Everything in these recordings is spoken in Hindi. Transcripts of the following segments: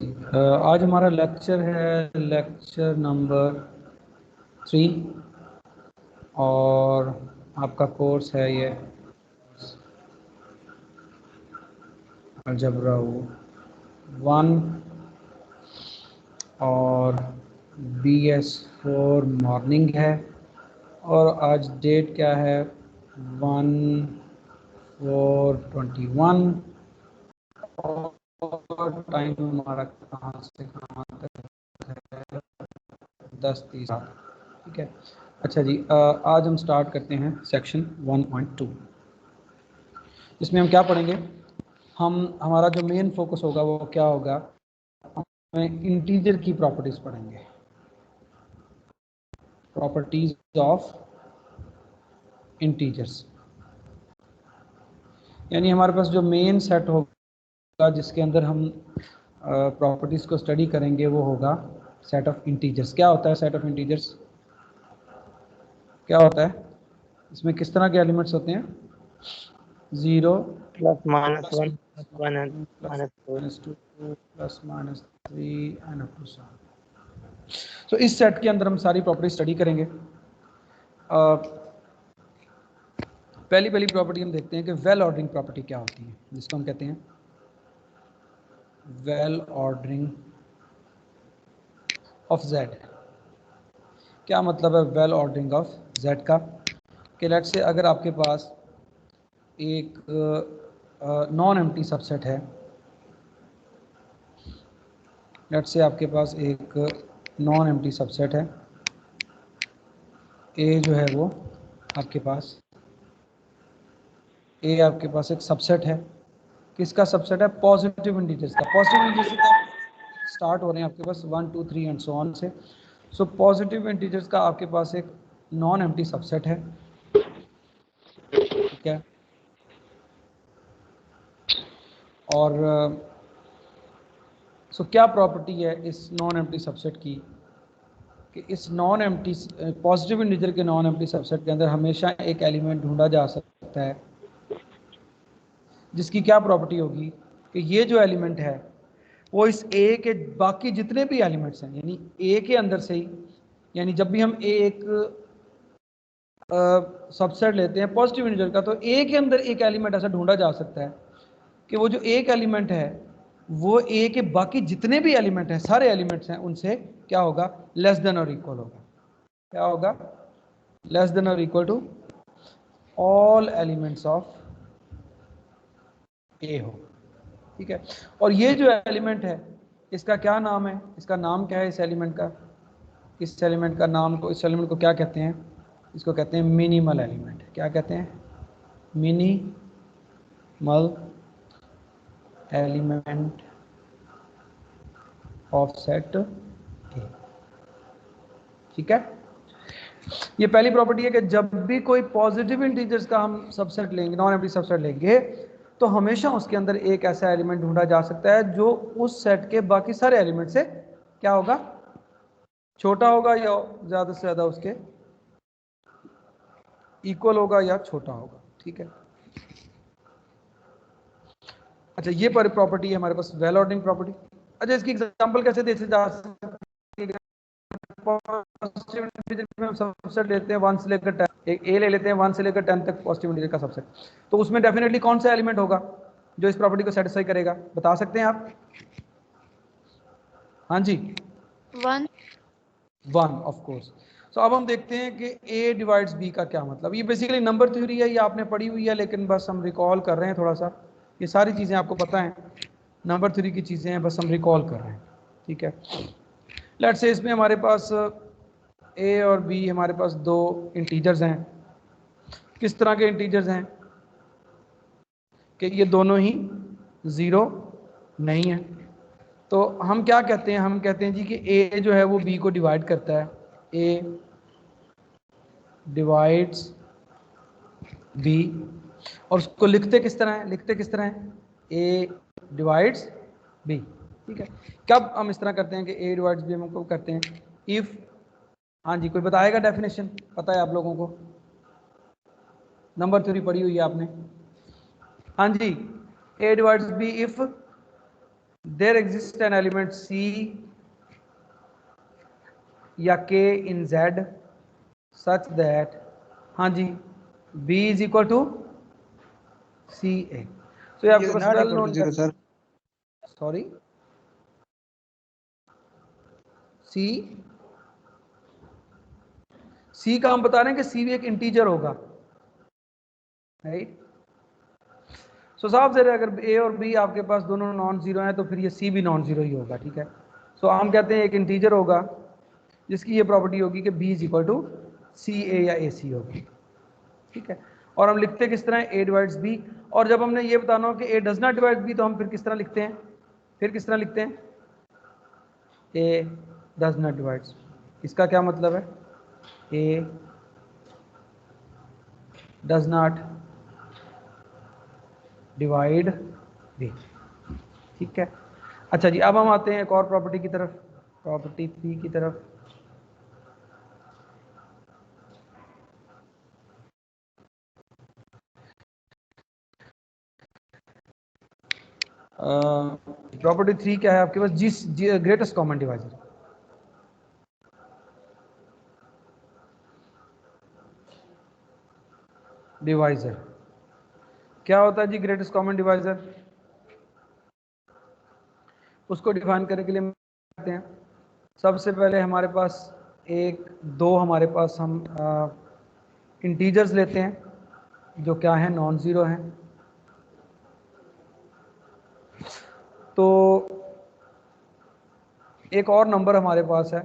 आज हमारा लेक्चर है लेक्चर नंबर 3 और आपका कोर्स है ये अलजबरा 1 और BS4 मॉर्निंग है और आज डेट क्या है 1/4/21 और टाइम हमारा कहाँ से कहाँ तक है 10:30। ठीक है। अच्छा जी, आज हम स्टार्ट करते हैं सेक्शन 1.2। इसमें हम क्या पढ़ेंगे? हमारा जो मेन फोकस होगा वो क्या होगा, हमें इंटीजर की प्रॉपर्टीज पढ़ेंगे, प्रॉपर्टीज ऑफ इंटीजर्स। यानी हमारे पास जो मेन सेट होगा जिसके अंदर हम प्रॉपर्टीज को स्टडी करेंगे वो होगा सेट ऑफ इंटीजर्स। क्या होता है सेट ऑफ इंटीजर्स? क्या होता है इसमें? किस तरह के एलिमेंट्स होते हैं? 0 plus minus 1 minus 2 plus minus 3 and up to 7। तो इस सेट के अंदर हम सारी प्रॉपर्टी स्टडी करेंगे। पहली प्रॉपर्टी हम देखते हैं कि वेल ऑर्डरिंग प्रॉपर्टी क्या होती है, जिसको हम कहते हैं वेल ऑर्डरिंग ऑफ Z। क्या मतलब है वेल ऑर्डरिंग ऑफ Z का? कि लेट्स से अगर आपके पास एक नॉन एम्प्टी सबसेट है, लेट्स से आपके पास एक नॉन एम्प्टी सबसेट है, ए जो है वो आपके पास एक सबसेट है। किसका सबसेट है? पॉजिटिव इंटीजर्स का। पॉजिटिव इंटीजर्स का स्टार्ट हो रहे हैं आपके पास 1 2 3 एंड सो ऑन से। सो पॉजिटिव इंटीजर्स का आपके पास एक नॉन एम्प्टी सबसेट है। ठीक है। और सो क्या प्रॉपर्टी है इस नॉन एम्प्टी सबसेट की कि इस नॉन एम्प्टी पॉजिटिव इंटीजर के नॉन एम्प्टी सबसेट के अंदर हमेशा एक एलिमेंट ढूंढा जा सकता है, जिसकी क्या प्रॉपर्टी होगी कि ये जो एलिमेंट है वो इस ए के बाकी जितने भी एलिमेंट्स हैं, यानी ए के अंदर से ही, यानी जब भी हम एक सबसेट लेते हैं पॉजिटिव इंटीजर का, तो ए के अंदर एक एलिमेंट ऐसा ढूंढा जा सकता है कि वो जो एक एलिमेंट है वो ए के बाकी जितने भी एलिमेंट हैं, सारे एलिमेंट्स हैं, उनसे क्या होगा? लेस देन और इक्वल होगा। क्या होगा? लेस देन और equal to all elements of A हो। ठीक है। और ये जो एलिमेंट है इसका क्या नाम है? इसका नाम क्या है इस एलिमेंट का? इस एलिमेंट का नाम को, इस एलिमेंट को क्या कहते हैं? इसको कहते हैं मिनिमल एलिमेंट। क्या कहते हैं? मिनिमल एलिमेंट ऑफ सेट ए। ठीक है। ये पहली प्रॉपर्टी है कि जब भी कोई पॉजिटिव इंटीजर्स का हम सबसेट लेंगे, नॉन एम्प्टी सबसेट लेंगे, तो हमेशा उसके अंदर एक ऐसा एलिमेंट ढूंढा जा सकता है जो उस सेट के बाकी सारे एलिमेंट से क्या होगा? छोटा होगा या ज़्यादा से ज़्यादा उसके इक्वल होगा या छोटा होगा। ठीक है। अच्छा, ये पर प्रॉपर्टी है हमारे पास वेल ऑर्डरिंग प्रॉपर्टी। अच्छा, इसकी एग्जांपल कैसे दे जा सकते हैं? पॉजिटिव इंटीजर में हम सबसेट लेते हैं 1 से लेकर 10, एक ए ले लेते हैं 1 से लेकर 10 तक पॉजिटिव इंटीजर का सबसेट, तो उसमें डेफिनेटली कौन सा एलिमेंट होगा जो इस प्रॉपर्टी को सेटिस्फाई करेगा? बता सकते हैं आप? हाँ जी, 1 ऑफ कोर्स। सो अब हम देखते हैं कि ए डिवाइड्स बी का क्या मतलब। ये बेसिकली नंबर थ्योरी है, ये आपने पढ़ी हुई है, लेकिन बस हम रिकॉल कर रहे हैं थोड़ा सा। ये सारी चीज़ें आपको पता हैं, नंबर थ्योरी की चीज़ें हैं, बस हम रिकॉल कर रहे हैं। ठीक है। लेट्स से इसमें हमारे पास ए और बी, हमारे पास दो इंटीजर्स हैं। किस तरह के इंटीजर्स हैं कि ये दोनों ही 0 नहीं है। तो हम क्या कहते हैं? हम कहते हैं जी कि ए जो है वो बी को डिवाइड करता है। A divides B. और उसको लिखते किस तरह है? A divides B. ठीक है। कब हम इस तरह करते हैं कि ए डिवाइड्स बी हम कब करते हैं? इफ, हाँ जी, कोई बताएगा डेफिनेशन? पता है आप लोगों को? नंबर थ्योरी पढ़ी हुई है आपने? हाँ जी, A divides B if there exist an element C या K in Z such that, हाँ जी, B is equal to CA। तो ये आपके पास वेल नोन, सॉरी C का हम बता रहे हैं कि C भी एक इंटीजर होगा, राइट। सो साहब से अगर A और B आपके पास दोनों नॉन जीरो हैं तो फिर ये C भी नॉन जीरो ही होगा, ठीक है। सो हम कहते हैं एक इंटीजर होगा जिसकी ये प्रॉपर्टी होगी कि B is equal to CA या AC होगी, ठीक है। और हम लिखते किस तरह, A डिवाइड्स B। और जब हमने ये बताना हो कि A does not divide B तो हम फिर किस तरह लिखते हैं, A डज नॉट डिवाइड्स। इसका क्या मतलब है, A does not divide B, ठीक है। अच्छा जी, अब हम आते हैं एक और प्रॉपर्टी की तरफ, प्रॉपर्टी 3 की तरफ। प्रॉपर्टी 3 क्या है आपके पास, ग्रेटेस्ट कॉमन डिवाइजर। क्या होता है जी ग्रेटेस्ट कॉमन डिवाइजर, उसको डिफाइन करने के लिए करते हैं। सबसे पहले हमारे पास हमारे पास हम इंटीजर्स लेते हैं जो क्या है, नॉन ज़ीरो हैं। तो एक और नंबर हमारे पास है।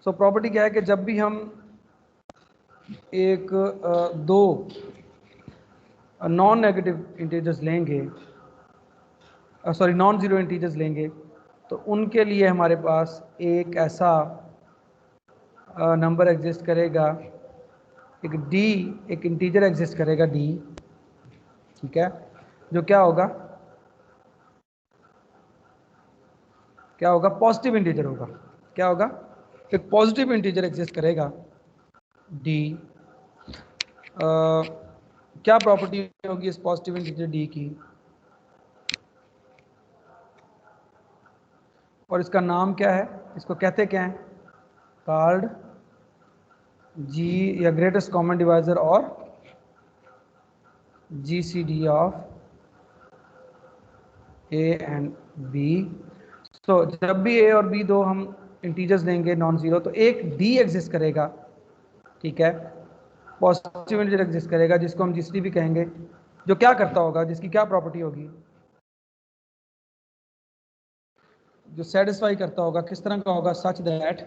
सो प्रॉपर्टी क्या है कि जब भी हम दो नॉन नेगेटिव इंटीजर्स लेंगे, सॉरी नॉन ज़ीरो इंटीजर्स लेंगे, तो उनके लिए हमारे पास एक ऐसा नंबर एग्जिस्ट करेगा, एक इंटीजर एग्जिस्ट करेगा D, ठीक है, जो क्या होगा पॉजिटिव इंटीजर होगा। क्या होगा, एक पॉजिटिव इंटीजर एग्जिस्ट करेगा D। क्या प्रॉपर्टी होगी इस पॉजिटिव इंटीजर D की, और इसका नाम क्या है, इसको कहते क्या है, कॉल्ड G या ग्रेटेस्ट कॉमन डिवाइजर और GCD of A and B। तो जब भी A और B दो हम इंटीजर्स लेंगे नॉन जीरो, तो एक D एग्जिस्ट करेगा, ठीक है, पॉजिटिव इंटीजर एग्जिस्ट करेगा जिसको हम GCD भी कहेंगे, जो क्या करता होगा, जिसकी क्या प्रॉपर्टी होगी, जो सेटिस्फाई करता होगा, किस तरह का होगा, सच दैट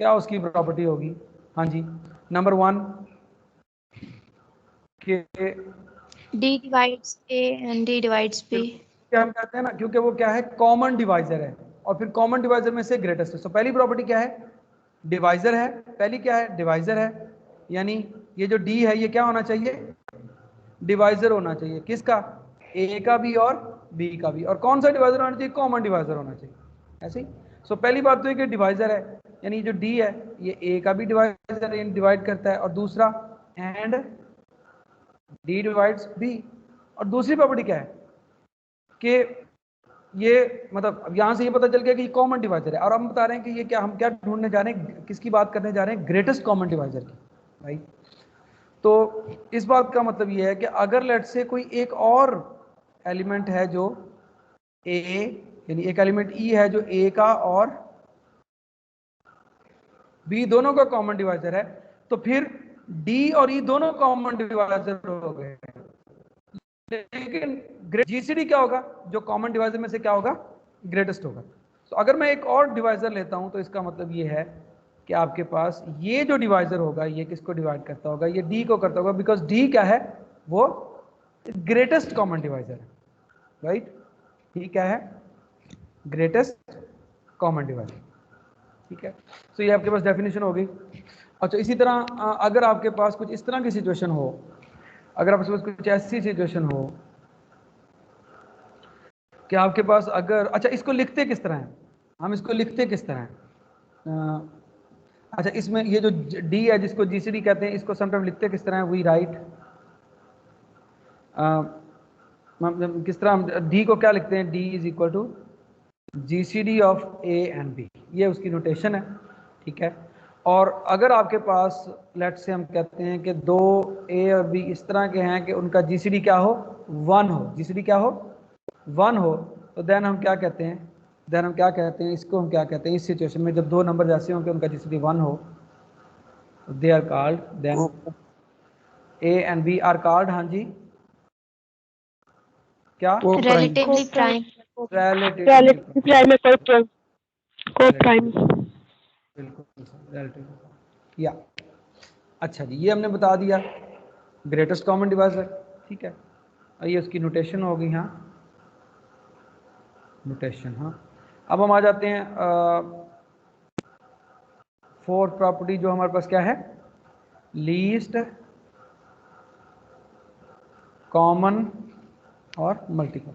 क्या उसकी प्रॉपर्टी होगी, हाँ जी, नंबर 1 के D divides A and D divides B। क्या हम कहते हैं ना, क्योंकि वो क्या है, कॉमन डिवाइजर है, और फिर कॉमन डिवाइजर में से ग्रेटेस्ट है। तो पहली प्रॉपर्टी क्या है, डिवाइजर है, पहली क्या है, डिवाइजर है, यानी ये जो D है ये क्या होना चाहिए, डिवाइजर होना चाहिए, किसका, A का भी और B का भी। और कौन सा डिवाइजर होना चाहिए, कॉमन डिवाइजर होना चाहिए, ऐसे ही। सो पहली बात तो ये कि डिवाइजर है, यानी जो D है ये A का भी डिवाइजर डिवाइड करता है, और दूसरा एंड D डिवाइड्स B। और दूसरी प्रॉपर्टी क्या है कि ये मतलब अब यहां से ये पता चल गया कि ये कॉमन डिवाइजर है, और हम बता रहे हैं कि ये क्या, हम क्या ढूंढने जा रहे हैं, किसकी बात करने जा रहे हैं, ग्रेटेस्ट कॉमन डिवाइजर की, राइट। तो इस बात का मतलब ये है कि अगर लेट से कोई एक और एलिमेंट है जो A, यानी एक एलिमेंट E है जो A का और B दोनों का कॉमन डिवाइजर है, तो फिर D और E दोनों कॉमन डिवाइजर हो गए। लेकिन GCD क्या होगा, जो कॉमन डिवाइजर में से क्या होगा, ग्रेटेस्ट होगा। तो अगर मैं एक और डिवाइजर लेता हूं तो इसका मतलब ये है कि आपके पास ये जो डिवाइजर होगा ये किसको डिवाइड करता होगा, ये D को करता होगा, बिकॉज D क्या है, वो ग्रेटेस्ट कॉमन डिवाइजर है, राइट। D क्या है, ग्रेटेस्ट कॉमन डिवाइजर, ठीक है। तो ये आपके पास डेफिनेशन हो गई। अच्छा, इसी तरह अगर आपके पास कुछ इस तरह की सिचुएशन हो, अगर आपके पास कुछ ऐसी सिचुएशन हो कि आपके पास अगर, अच्छा इसको लिखते किस तरह है, हम इसको लिखते किस तरह है, अच्छा, इसमें ये जो डी है जिसको जीसीडी कहते हैं, इसको समटाइम लिखते हैं किस तरह, वी राइट किस तरह, डी को क्या लिखते हैं, D is equal to GCD of A and B, ये उसकी नोटेशन है, ठीक है। और अगर आपके पास लेट से हम कहते हैं कि दो ए और बी इस तरह के हैं कि उनका जीसीडी क्या हो, 1 हो, जीसीडी क्या हो, 1 हो, तो देन हम क्या कहते हैं, देन हम क्या कहते हैं, इसको हम क्या कहते हैं, इस सिचुएशन में जब दो नंबर ऐसे हों कि उनका जीसीडी 1 हो, they are called, then A and B are called, हाँ जी क्या, relatively prime. रिलेटिवली प्राइम को प्राइम। बिल्कुल रिलेटिव या। अच्छा जी, ये हमने बता दिया ग्रेटेस्ट कॉमन डिवाइजर, ठीक है। ये उसकी नोटेशन हो गई, हाँ नोटेशन, हाँ। अब हम आ जाते हैं फोर्थ प्रॉपर्टी जो हमारे पास क्या है, लीस्ट कॉमन और multiple,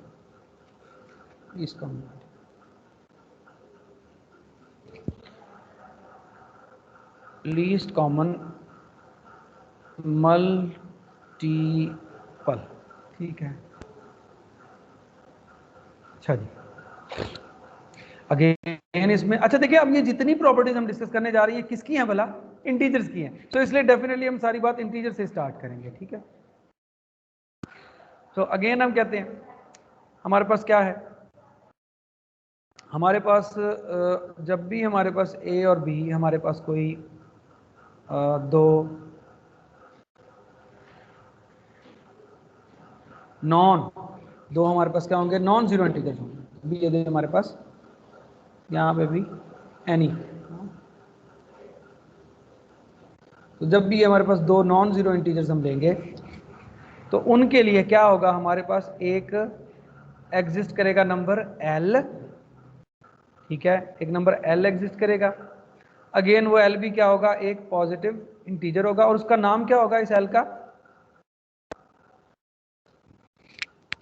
least common, least common multiple, ठीक है। अच्छा जी, अगेन इसमें अच्छा देखिए, अब ये जितनी प्रॉपर्टीज हम डिस्कस करने जा रही हैं किसकी हैं भला, इंटीजर्स की हैं, तो इसलिए डेफिनेटली हम सारी बात इंटीजर से स्टार्ट करेंगे, ठीक है। तो अगेन हम कहते हैं हमारे पास क्या है, हमारे पास जब भी हमारे पास ए और बी, हमारे पास कोई दो दो हमारे पास क्या होंगे, नॉन जीरो इंटीजर्स होंगे, बी यदि हमारे पास यहाँ पे भी एनी, तो जब भी हमारे पास दो नॉन जीरो इंटीजर्स हम लेंगे तो उनके लिए क्या होगा, हमारे पास एक एग्जिस्ट करेगा नंबर एल, ठीक है, एक नंबर एल एग्जिस्ट करेगा। अगेन वो एल भी क्या होगा, एक पॉजिटिव इंटीजर होगा, और उसका नाम क्या होगा इस एल का,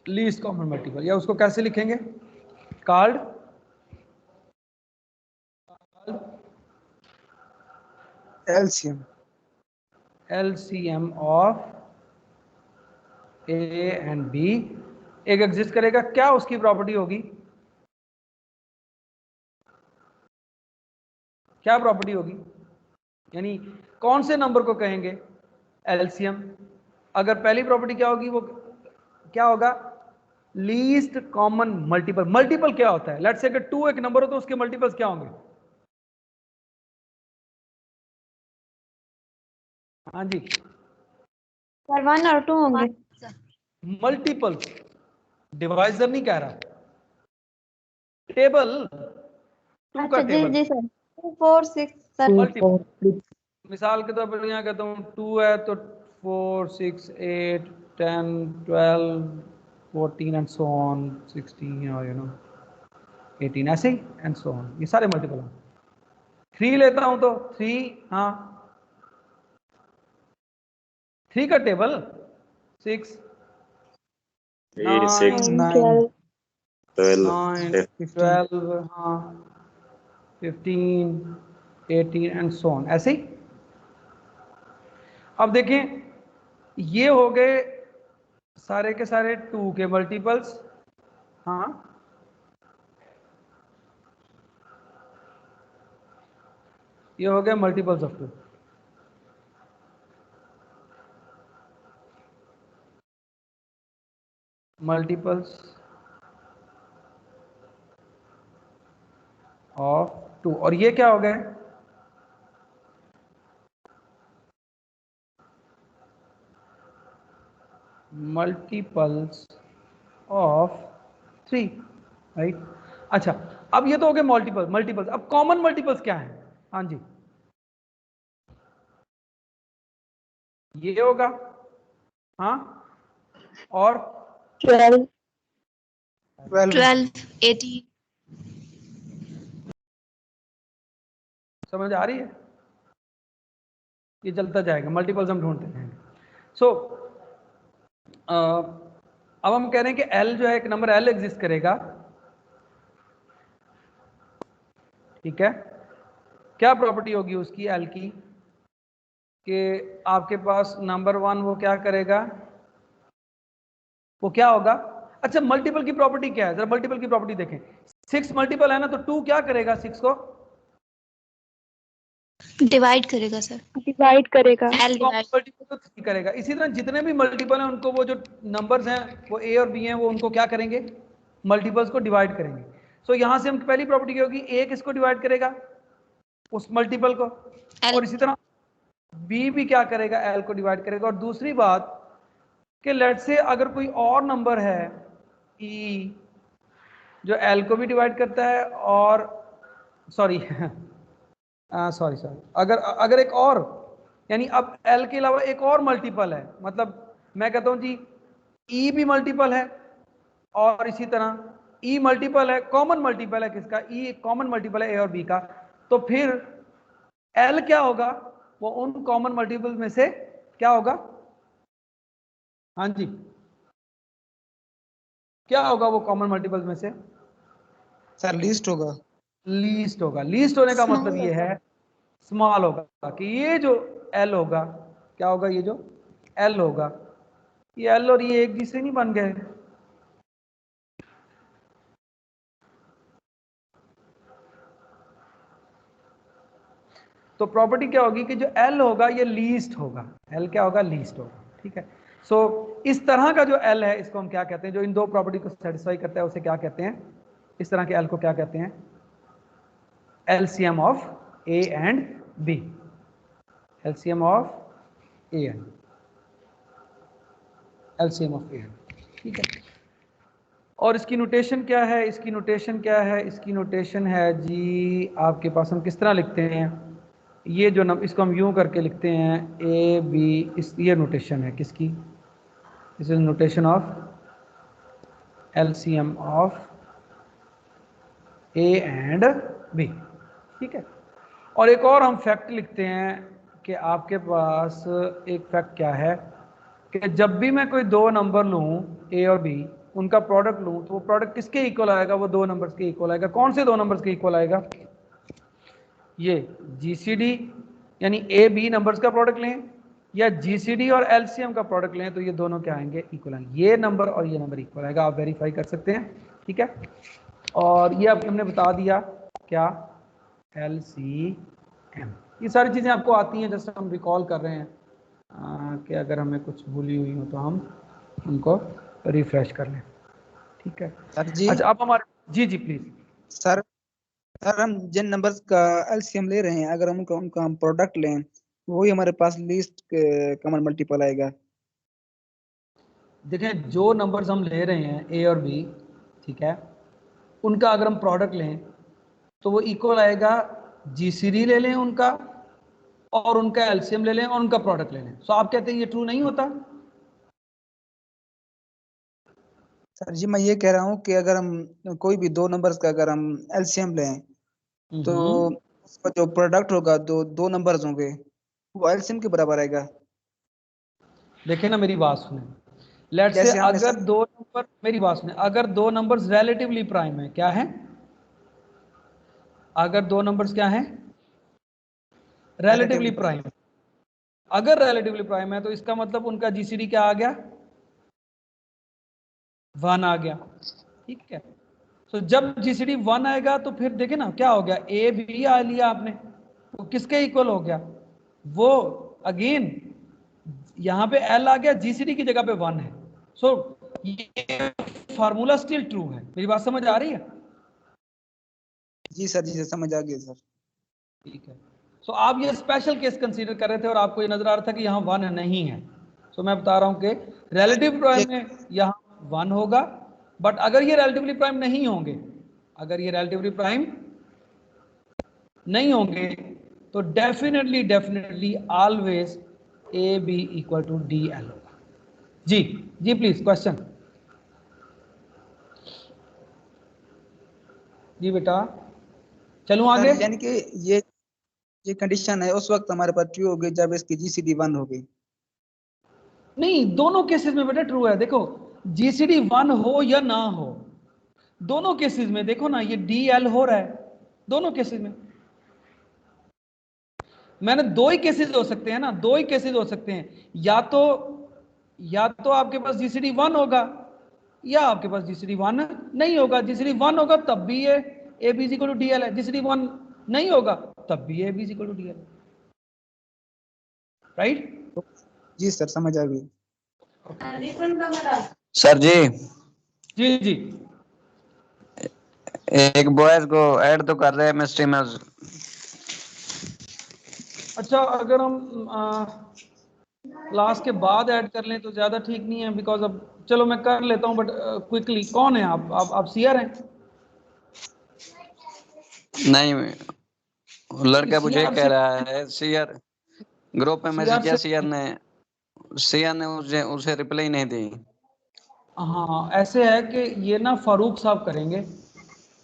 लीस्ट कॉमन मल्टीपल, या उसको कैसे लिखेंगे, called LCM, LCM of A and B, एक एग्जिस्ट करेगा, क्या उसकी प्रॉपर्टी होगी, क्या प्रॉपर्टी होगी, यानी कौन से नंबर को कहेंगे एलसीएम। अगर पहली प्रॉपर्टी क्या होगी, वो क्या होगा, लीस्ट कॉमन मल्टीपल। मल्टीपल क्या होता है, लेट्स से अगर 2 एक नंबर हो तो उसके मल्टीपल्स क्या होंगे, हाँ जी, 1 और 2 होंगे। मल्टीपल्स, डिवाइजर नहीं कह रहा, टेबल 2 का अच्छा जी टेबल, जी सर, 2 4 6 सर। मल्टीपल, मिसाल के तौर पर यहाँ कहता हूँ 2 है तो 4 6 8 10 12 14 एंड सो ऑन 16 और 18 ऐसे ही एंड सो ऑन, ये सारे मल्टीपल हैं। 3 लेता हूं तो 3, हाँ 3 का टेबल 6 3, 6, 9 12 12 हाँ 15 18 एंड सो ऑन, ऐसे ही। अब देखें, ये हो गए सारे के सारे 2 के मल्टीपल्स, हाँ ये हो गया मल्टीपल्स ऑफ 2, मल्टीपल्स ऑफ 2, और ये क्या हो गए, मल्टीपल्स ऑफ 3, राइट। अच्छा, अब ये तो हो गए मल्टीपल्स, अब कॉमन मल्टीपल्स क्या है, हाँ जी ये होगा, हाँ और 12 12 18 समझ आ रही है, ये चलता जाएगा, मल्टीपल्स हम ढूंढते रहेंगे। सो अब हम कह रहे हैं कि एल जो है, एक नंबर एल एग्जिस्ट करेगा, ठीक है, क्या प्रॉपर्टी होगी उसकी एल की कि आपके पास नंबर 1 वो क्या करेगा, वो क्या होगा। अच्छा मल्टीपल की प्रॉपर्टी क्या है, जरा मल्टीपल की प्रॉपर्टी देखें। 6 मल्टीपल है ना, तो 2 क्या करेगा 6 को, डिवाइड करेगा सर, डिवाइड करेगा। L divide. मल्टीपल तो 3 करेगा। इसी तरह जितने भी मल्टीपल हैं उनको वो जो नंबर्स हैं वो ए और बी हैं वो उनको क्या करेंगे, मल्टीपल्स को डिवाइड करेंगे। सो यहां से हम पहली प्रॉपर्टी क्या होगी, ए किसको डिवाइड करेगा, उस मल्टीपल को, एल। और इसी तरह बी भी क्या करेगा, एल को डिवाइड करेगा। और दूसरी बात कि लेट से अगर कोई और नंबर है ई जो एल को भी डिवाइड करता है, और सॉरी सॉरी अगर अगर एक और, यानी अब एल के अलावा एक और मल्टीपल है, मतलब मैं कहता हूं जी ई भी मल्टीपल है और इसी तरह ई मल्टीपल है, कॉमन मल्टीपल है किसका, ई कॉमन मल्टीपल है ए और बी का, तो फिर एल क्या होगा, वो उन कॉमन मल्टीपल में से क्या होगा, हाँ जी क्या होगा वो कॉमन मल्टीपल में से, सर लीस्ट होगा। लीस्ट होगा। लीस्ट होने का मतलब ये है स्मॉल होगा, कि ये जो एल होगा क्या होगा, ये जो एल होगा, ये एल और ये एक दूसरे नहीं बन गए। तो प्रॉपर्टी क्या होगी कि जो एल होगा ये लीस्ट होगा, एल क्या होगा, लीस्ट होगा, ठीक है। सो इस तरह का जो एल है इसको हम क्या कहते हैं, जो इन दो प्रॉपर्टी को सेटिस्फाई करता है उसे क्या कहते हैं, इस तरह के एल को क्या कहते हैं, LCM of A and B, LCM of A and, LCM of A and, ठीक है। और इसकी नोटेशन क्या है, इसकी नोटेशन क्या है, इसकी नोटेशन है जी आपके पास, हम किस तरह लिखते हैं, ये जो इसको हम यूं करके लिखते हैं ए बी, इस ये नोटेशन है किसकी, this is notation of LCM of A and B, ठीक है। और एक और हम फैक्ट लिखते हैं कि आपके पास एक फैक्ट क्या है कि जब भी मैं कोई दो नंबर लूं ए और बी, उनका प्रोडक्ट लूं, तो वो प्रोडक्ट किसके इक्वल आएगा, वो दो नंबर्स के इक्वल आएगा। कौन से दो नंबर्स के इक्वल आएगा, ये जीसीडी यानी ए बी नंबर्स का प्रोडक्ट लें, या जीसीडी और एलसीएम का प्रोडक्ट लें, तो ये दोनों क्या आएंगे, इक्वल आएंगे। ये नंबर और ये नंबर इक्वल आएगा, आप वेरीफाई कर सकते हैं, ठीक है। और ये अब हमने बता दिया क्या, एलसीएम, ये सारी चीज़ें आपको आती हैं, जैसे हम रिकॉल कर रहे हैं कि अगर हमें कुछ भूली हुई हो तो हम उनको रिफ्रेश कर लें, ठीक है। सर जी। अच्छा अब हमारे, जी जी प्लीज सर सर हम जिन नंबर्स का एलसीएम ले रहे हैं, अगर हम उनका हम प्रोडक्ट लें, वही हमारे पास लीस्ट कॉमन मल्टीपल आएगा। देखें, जो नंबर्स हम ले रहे हैं ए और बी, ठीक है, उनका अगर हम प्रोडक्ट लें तो वो इक्वल आएगा, जीसीडी ले लें उनका और उनका एलसीएम ले लें और उनका प्रोडक्ट ले लें। सो आप कहते हैं ये ट्रू नहीं होता, सर जी मैं ये कह रहा हूँ कि अगर हम कोई भी दो नंबर्स का अगर हम एलसीएम लें, तो उसका जो प्रोडक्ट होगा, दो नंबर्स होंगे, वो एलसीएम के बराबर आएगा। देखें ना मेरी बात सुने, लेट से जैसे हमने अगर दो नंबर, मेरी बात सुने, अगर दो नंबर्स रिलेटिवली प्राइम है, क्या है, अगर दो नंबर्स क्या हैं, रिलेटिवली प्राइम, अगर रिलेटिवली प्राइम है तो इसका मतलब उनका जीसीडी क्या आ गया, 1 आ गया, ठीक है। तो जब जीसीडी 1 आएगा तो फिर देखे ना क्या हो गया, ए बी आ लिया आपने, तो किसके इक्वल हो गया, वो अगेन यहां पे एल आ गया, जीसीडी की जगह पे 1 है। सो ये फार्मूला स्टिल ट्रू है, मेरी बात समझ आ रही है, जी सर, जी समझ आ गया सर। ठीक है। सो आप ये स्पेशल केस कंसीडर कर रहे थे और आपको ये नजर आ रहा था कि यहाँ 1 नहीं है। सो मैं बता रहा हूं कि रिलेटिव प्राइम में यहाँ 1 होगा, बट अगर ये रिलेटिवली प्राइम नहीं होंगे, अगर ये रिलेटिवली प्राइम नहीं होंगे तो definitely definitely always A B equal to D L होगा। जी जी प्लीज क्वेश्चन, जी बेटा चलूं आगे। यानी कि ये कंडीशन है उस वक्त हमारे पास ट्रू होगी जब इसकी जीसीडी 1 होगी। नहीं, दोनों केसेस में बेटा ट्रू है। देखो जीसीडी 1 हो या ना हो, दोनों केसेस में देखो ना ये डी एल हो रहा है, दोनों केसेस में। मैंने दो ही केसेस हो सकते हैं ना, दो ही केसेस हो सकते हैं, या तो आपके पास जीसीडी 1 होगा या आपके पास जीसीडी 1 नहीं होगा। जीसीडी 1 होगा तब भी ये A B equal to DL है, जीसीडी 1 नहीं होगा तब भी A B equal to DL, right? जी सर समझ आ गई। सर जी जी जी एक बॉयज को ऐड तो कर रहे हैं मिस्ट्री में। अच्छा, अगर हम क्लास के बाद ऐड कर लें तो ज़्यादा ठीक नहीं है, बिकॉज अब चलो मैं कर लेता हूँ, बट क्विकली कौन है आप सीआर हैं? नहीं लड़का मुझे CR कह से रहा है सीआर ग्रुप में मैसेज किया, सीआर ने उसे रिप्लाई नहीं दी। हाँ ऐसे है कि ये ना फारूक साहब करेंगे,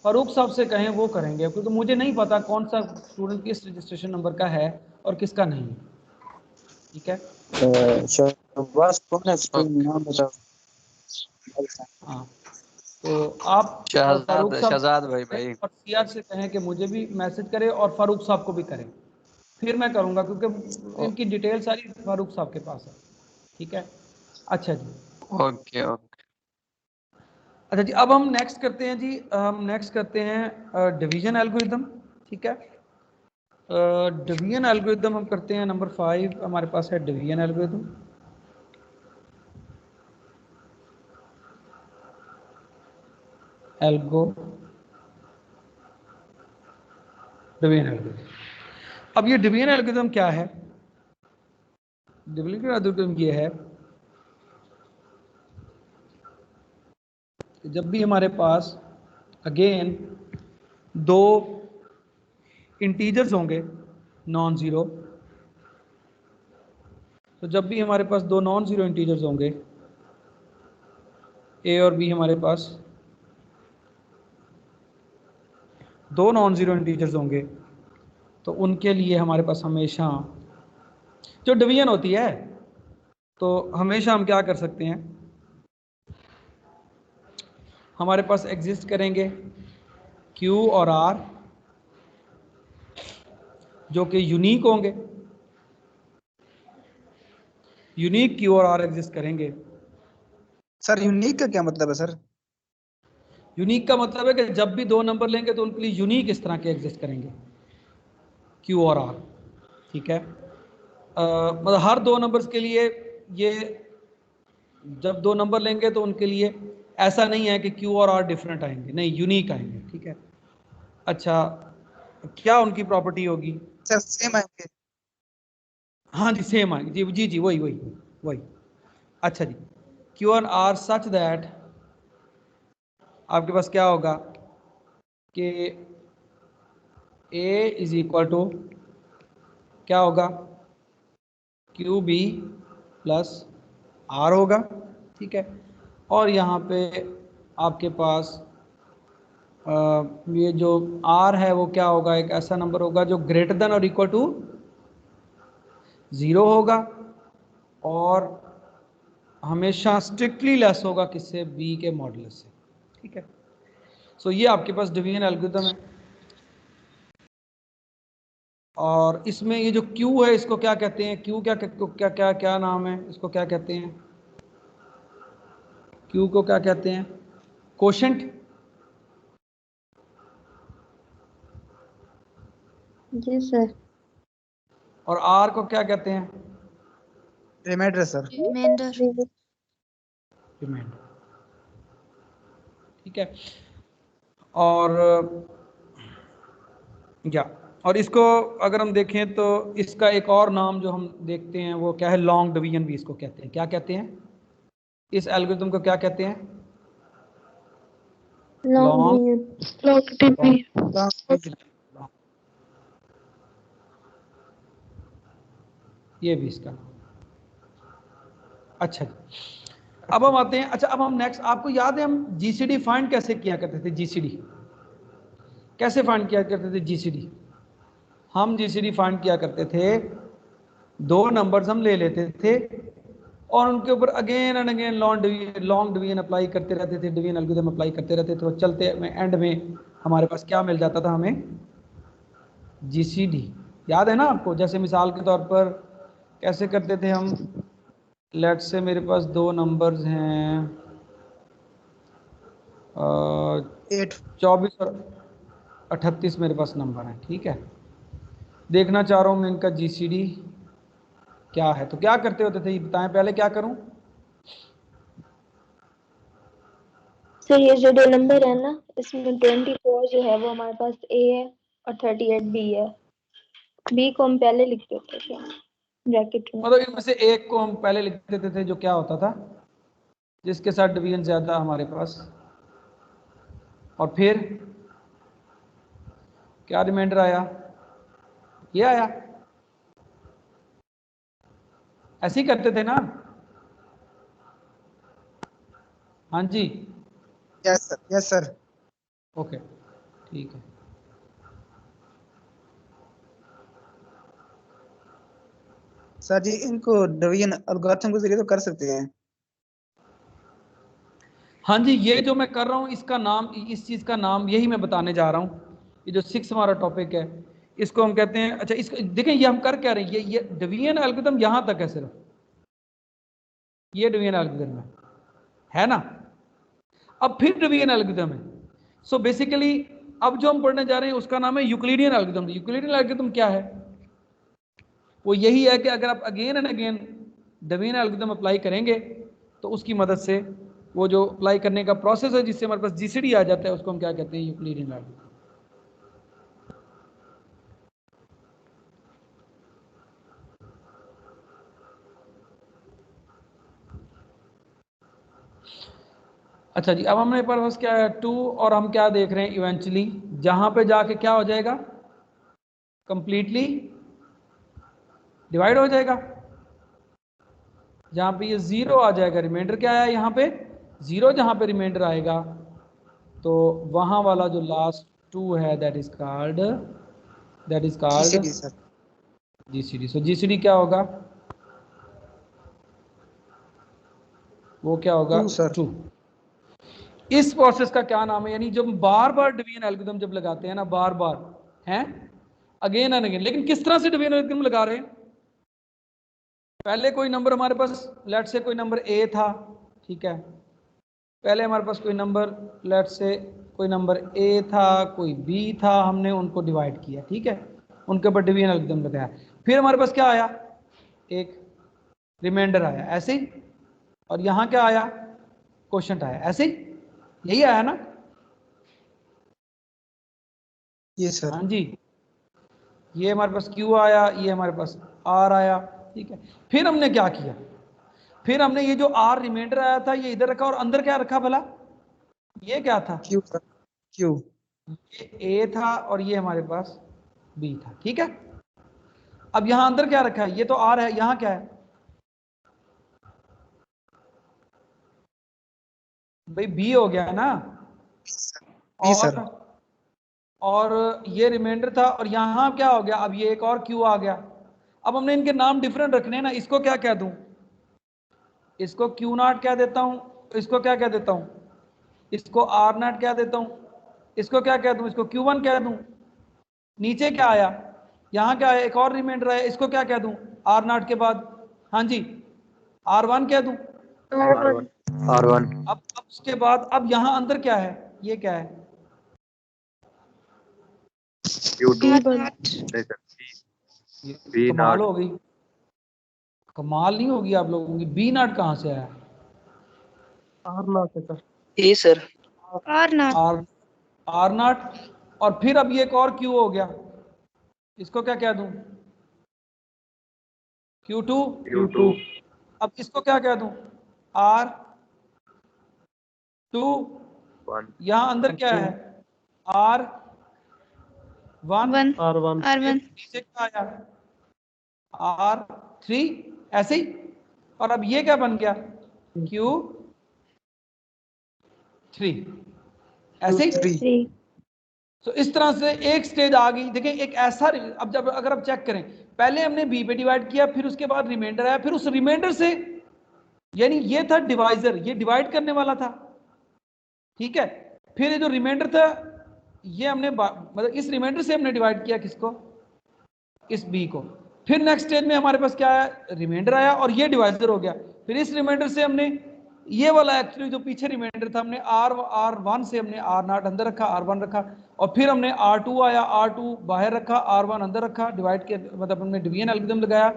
फारूक साहब से कहें वो करेंगे, क्योंकि मुझे नहीं पता कौन सा स्टूडेंट किस रजिस्ट्रेशन नंबर का है और किसका नहीं है। ठीक है, हाँ तो आप फारूक साहब शहजाद भाई और सीआर से कहें कि मुझे भी मैसेज करें और फारूक साहब को भी करें, फिर मैं करूँगा, क्योंकि इनकी डिटेल सारी फारूक साहब के पास है। ठीक है, अच्छा जी, ओके ओके। अच्छा जी, अब हम नेक्स्ट करते हैं जी, हम नेक्स्ट करते हैं डिवीजन एल्गोरिथम। ठीक है, डिवीजन एल्गोरिथम हम करते हैं नंबर 5, हमारे पास है डिवीजन एल्गोरिथम। डिवीजन एल्गोरिथम, अब ये डिवीजन एल्गोरिथम क्या है? डिवीजन एल्गोरिथम ये है कि जब भी हमारे पास अगेन दो इंटीजर्स होंगे नॉन ज़ीरो, तो जब भी हमारे पास दो नॉन ज़ीरो इंटीजर्स होंगे, ए और बी, हमारे पास दो नॉन ज़ीरो इंटीजर्स होंगे, तो उनके लिए हमारे पास हमेशा जो डिवीजन होती है, तो हमेशा हम क्या कर सकते हैं, हमारे पास एग्जिस्ट करेंगे Q और R जो कि यूनिक होंगे, यूनिक Q और R एग्जिस्ट करेंगे। सर यूनिक का क्या मतलब है सर? यूनिक का मतलब है कि जब भी दो नंबर लेंगे तो उनके लिए यूनिक इस तरह के एग्जिस्ट करेंगे Q और R। ठीक है, मतलब हर दो नंबर्स के लिए ये, जब दो नंबर लेंगे तो उनके लिए ऐसा नहीं है कि Q और R डिफरेंट आएंगे, नहीं, यूनिक आएंगे। ठीक है, अच्छा क्या उनकी प्रॉपर्टी होगी? सर सेम आएंगे। हाँ जी सेम आएंगे जी जी जी, वही वही वही। अच्छा जी, Q और R सच दैट आपके पास क्या होगा कि A इज इक्वल टू क्या होगा, QB प्लस R होगा। ठीक है, और यहाँ पे आपके पास ये जो R है वो क्या होगा, एक ऐसा नंबर होगा जो ग्रेटर देन और इक्वल टू 0 होगा और हमेशा स्ट्रिक्टली लेस होगा किससे, B के मॉडुलस से। ठीक है, सो ये आपके पास डिवीजन एल्गोरिथम है। और इसमें ये जो Q है इसको क्या कहते हैं, Q क्या क्या क्या क्या नाम है, इसको क्या कहते हैं, Q को क्या कहते हैं, कोशेंट। जी सर। और R को क्या कहते हैं, रिमाइंडर सर। रिमाइंडर। रिमाइंडर। ठीक है, और या और इसको अगर हम देखें तो इसका एक और नाम जो हम देखते हैं वो क्या है, लॉन्ग डिवीजन भी इसको कहते हैं। क्या कहते हैं, इस एल्गोरिथम को क्या कहते हैं, लॉन्ग डिवीजन। ये भी इसका नाम। अच्छा अब हम आते हैं, अच्छा अब हम नेक्स्ट, आपको याद है हम जीसीडी फाइंड कैसे किया करते थे, जीसीडी कैसे फाइंड किया करते थे, जीसीडी हम जीसीडी फाइंड किया करते थे, दो नंबर्स हम ले लेते थे और उनके ऊपर again and again long division apply करते रहते थे, डिवीजन एल्गोरिथम अप्लाई करते रहते थे, तो चलते में एंड में हमारे पास क्या मिल जाता था, हमें जीसीडी। याद है ना आपको? जैसे मिसाल के तौर पर कैसे करते थे हम, लेट्स से मेरे पास दो नंबर्स हैं 8 24 और 38 मेरे पास नंबर हैं, ठीक है। देखना चाह रहा हूँ मैं इनका जीसीडी क्या है, तो क्या करते होते थे ये बताएं, पहले क्या करूं? सर ये जो दो नंबर है ना, इसमें 24 जो है वो हमारे पास ए है और 38 बी है। बी को हम पहले लिख देते थे ब्रैकेट में। मतलब इनमें से एक को हम पहले लिख देते थे, जो क्या होता था, जिसके साथ डिवीजन ज्यादा हमारे पास, और फिर क्या रिमाइंडर आया, ये आया। ऐसे ही करते थे ना? हाँ जी, yes sir, yes sir. Okay, ठीक है। सर जी इनको डिवीजन एल्गोरिथम के जरिए तो कर सकते हैं। हाँ जी, ये जो मैं कर रहा हूँ इसका नाम, इस चीज़ का नाम यही मैं बताने जा रहा हूँ। ये जो 6 हमारा टॉपिक है इसको हम कहते हैं, अच्छा इसको देखें, ये हम कर क्या रहे हैं, ये डिवीजन एल्गोरिथम यहाँ तक है सिर्फ, ये डिवीजन एल्गोरिथम है ना। अब फिर डिवीजन एल्गोरिथम है। सो बेसिकली अब जो हम पढ़ने जा रहे हैं उसका नाम है यूक्लिडियन एल्गोरिथम। यूक्लिडियन एल्गोरिथम क्या है? वो यही है कि अगर आप again and again division algorithm apply करेंगे तो उसकी मदद से वो जो अप्लाई करने का प्रोसेस है जिससे हमारे पास जीसीडी आ जाता है, उसको हम क्या कहते हैं, यूक्लिडियन एल्गोरिथम। अच्छा जी, अब हमारे पास क्या है 2, और हम क्या देख रहे हैं इवेंचुअली जहां पे जाके क्या हो जाएगा, कंप्लीटली डिवाइड हो जाएगा। जहां पे ये 0 आ जाएगा, रिमाइंडर क्या आया यहाँ पे 0, जहां पे रिमाइंडर आएगा तो वहां वाला जो लास्ट 2 है that is called GCD sir. GCD. So GCD क्या होगा, वो क्या होगा 2 सर। 2। इस प्रोसेस का क्या नाम है, यानी जब बार बार डिवीजन एल्गोरिथम जब लगाते हैं ना, बार बार हैं अगेन एंड अगेन, लेकिन किस तरह से डिवीजन एल्गोरिथम लगा रहे हैं? पहले कोई नंबर हमारे पास, लेट से कोई नंबर ए था, ठीक है, पहले हमारे पास कोई नंबर, लेट से कोई नंबर ए था, कोई बी था, हमने उनको डिवाइड किया, ठीक है, उनके ऊपर डिवीजन एल्गोरिथम लगाया। फिर हमारे पास क्या आया, एक रिमाइंडर आया, ऐसे ही, और यहाँ क्या आया, क्वोशंट आया, ऐसे ही, यही आया ना? ये सर। हाँ जी, ये हमारे पास Q आया, ये हमारे पास R आया, ठीक है। फिर हमने क्या किया, फिर हमने ये जो R रिमाइंडर आया था ये इधर रखा, और अंदर क्या रखा भला, ये क्या था, क्यू सर, क्यू। ये A था और ये हमारे पास B था, ठीक है। अब यहां अंदर क्या रखा है, ये तो R है, यहां क्या है भाई, B हो गया ना, बी सर। और ये रिमाइंडर था, और यहां क्या हो गया, अब ये एक और Q आ गया। अब हमने इनके नाम डिफरेंट रखने हैं ना, इसको क्या कह दूं, इसको Q0 क्या देता हूं, इसको क्या कह देता हूं, इसको R0 क्या देता हूं, इसको क्या कह दूं, इसको Q1 कह दूं। नीचे क्या आया, यहां क्या आया, एक और रिमाइंडर आया, इसको क्या कह दूं R0 के बाद, हाँ जी R1 कह दूं। R1 अब उसके बाद अब यहां अंदर क्या है, ये क्या है, Q2 ये B कमाल नॉट हो गई, कमाल नहीं होगी आप लोगों की, B0 कहां से आया, R0 सर। ए सर। R R0, और फिर अब ये एक और Q हो गया, इसको क्या कह दूं, Q2। Q2 अब इसको क्या कह दूं, R2। 1 यहां अंदर क्या है, R1, R1 नीचे क्या आया, R3, ऐसे ही। और अब ये क्या बन गया, Q3, ऐसे ही। 3 तो इस तरह से एक स्टेज आ गई। देखें एक ऐसा, अब जब अगर आप चेक करें, पहले हमने बी पे डिवाइड किया, फिर उसके बाद रिमाइंडर आया, फिर उस रिमाइंडर से, यानी ये था डिवाइजर, ये डिवाइड करने वाला था, ठीक है। फिर ये जो रिमाइंडर था ये हमने मतलब इस रिमाइंडर से हमने डिवाइड किया किसको, इस बी को। फिर नेक्स्ट स्टेज में हमारे पास क्या आया, रिमाइंडर आया और ये डिवाइजर हो गया। फिर इस रिमाइंडर से हमने ये वाला एक्चुअली जो पीछे रिमाइंडर था हमने R1 से हमने R0 अंदर रखा, R1 रखा, और फिर हमने R2 आया, R2 बाहर रखा, R1 अंदर रखा, डिवाइड के मतलब हमने डिवीजन एल्गोरिथम लगाया।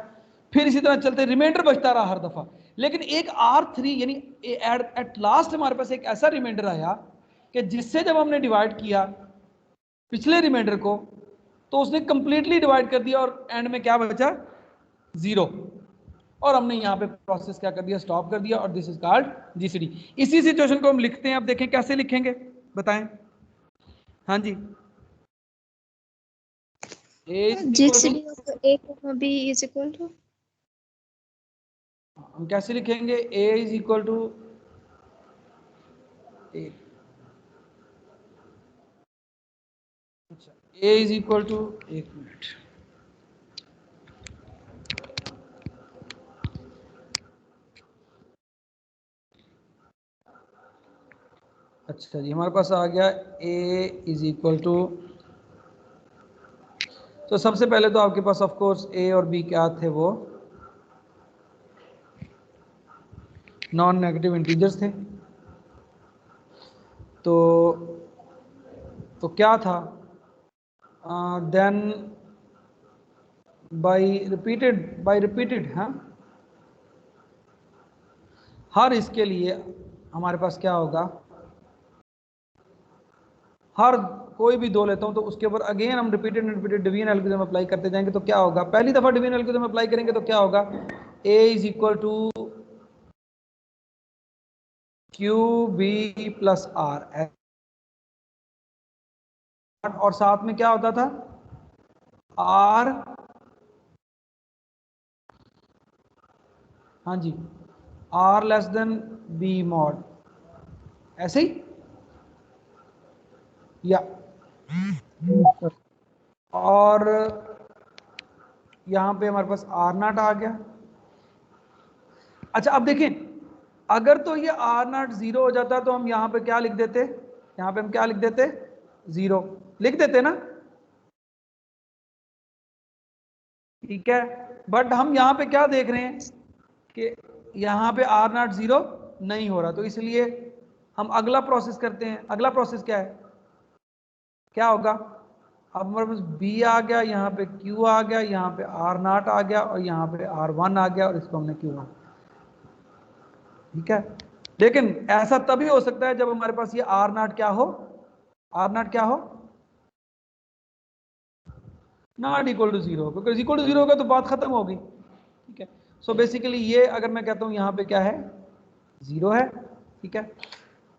फिर इसी तरह चलते रिमाइंडर बचता रहा हर दफा। लेकिन एक R3 यानी एट लास्ट हमारे पास एक ऐसा रिमाइंडर आया कि जिससे जब हमने डिवाइड किया पिछले रिमाइंडर को तो उसने कंप्लीटली डिवाइड कर दिया और एंड में क्या बचा, 0, और हमने यहाँ पे प्रोसेस क्या कर दिया, स्टॉप कर दिया, और दिस इज कॉल्ड जीसीडी। इसी सिचुएशन को हम लिखते हैं, अब देखें कैसे लिखेंगे, बताएं। हाँ जी, GCD of A comma B is equal to, हम कैसे लिखेंगे, a is equal to a, अच्छा a इज इक्वल टू, एक मिनट, अच्छा जी, हमारे पास आ गया a इज इक्वल टू, तो सबसे पहले तो आपके पास ऑफ कोर्स a और b क्या थे, वो नॉन नेगेटिव इंटीजर्स थे। तो क्या था, देन बाय रिपीटेड, हाँ, हर इसके लिए हमारे पास क्या होगा, हर कोई भी दो लेता हूं तो उसके ऊपर अगेन हम रिपीटेड डिवीजन एल्गोरिथम अप्लाई करते जाएंगे। तो क्या होगा, पहली दफा डिवीजन एल्गोरिथम अप्लाई करेंगे तो क्या होगा, a is equal to Q B plus R, और साथ में क्या होता था, आर, हाँ जी, R less than B mod, ऐसे ही, या और यहां पे हमारे पास आर नॉट आ गया। अच्छा अब देखें, अगर तो ये आर नॉट 0 हो जाता तो हम यहां पे क्या लिख देते, यहां पे हम क्या लिख देते, 0 लिख देते ना, ठीक है। बट हम यहां पे क्या देख रहे हैं कि यहां पे आर नॉट 0 नहीं हो रहा, तो इसलिए हम अगला प्रोसेस करते हैं। अगला प्रोसेस क्या है, क्या होगा, अब हमारे पास बी आ गया, यहाँ पे क्यू आ गया, यहाँ पे आर नॉट आ गया, और यहाँ पे R1 आ गया, और इसको हमने Q1, ठीक है। लेकिन ऐसा तभी हो सकता है जब हमारे पास ये आर नॉट क्या हो, आर नॉट क्या हो, नॉट इक्वल टू 0, क्योंकि इक्वल टू 0 होगा तो बात खत्म होगी, ठीक है। सो बेसिकली ये अगर मैं कहता हूँ यहाँ पे क्या है, 0 है, ठीक है,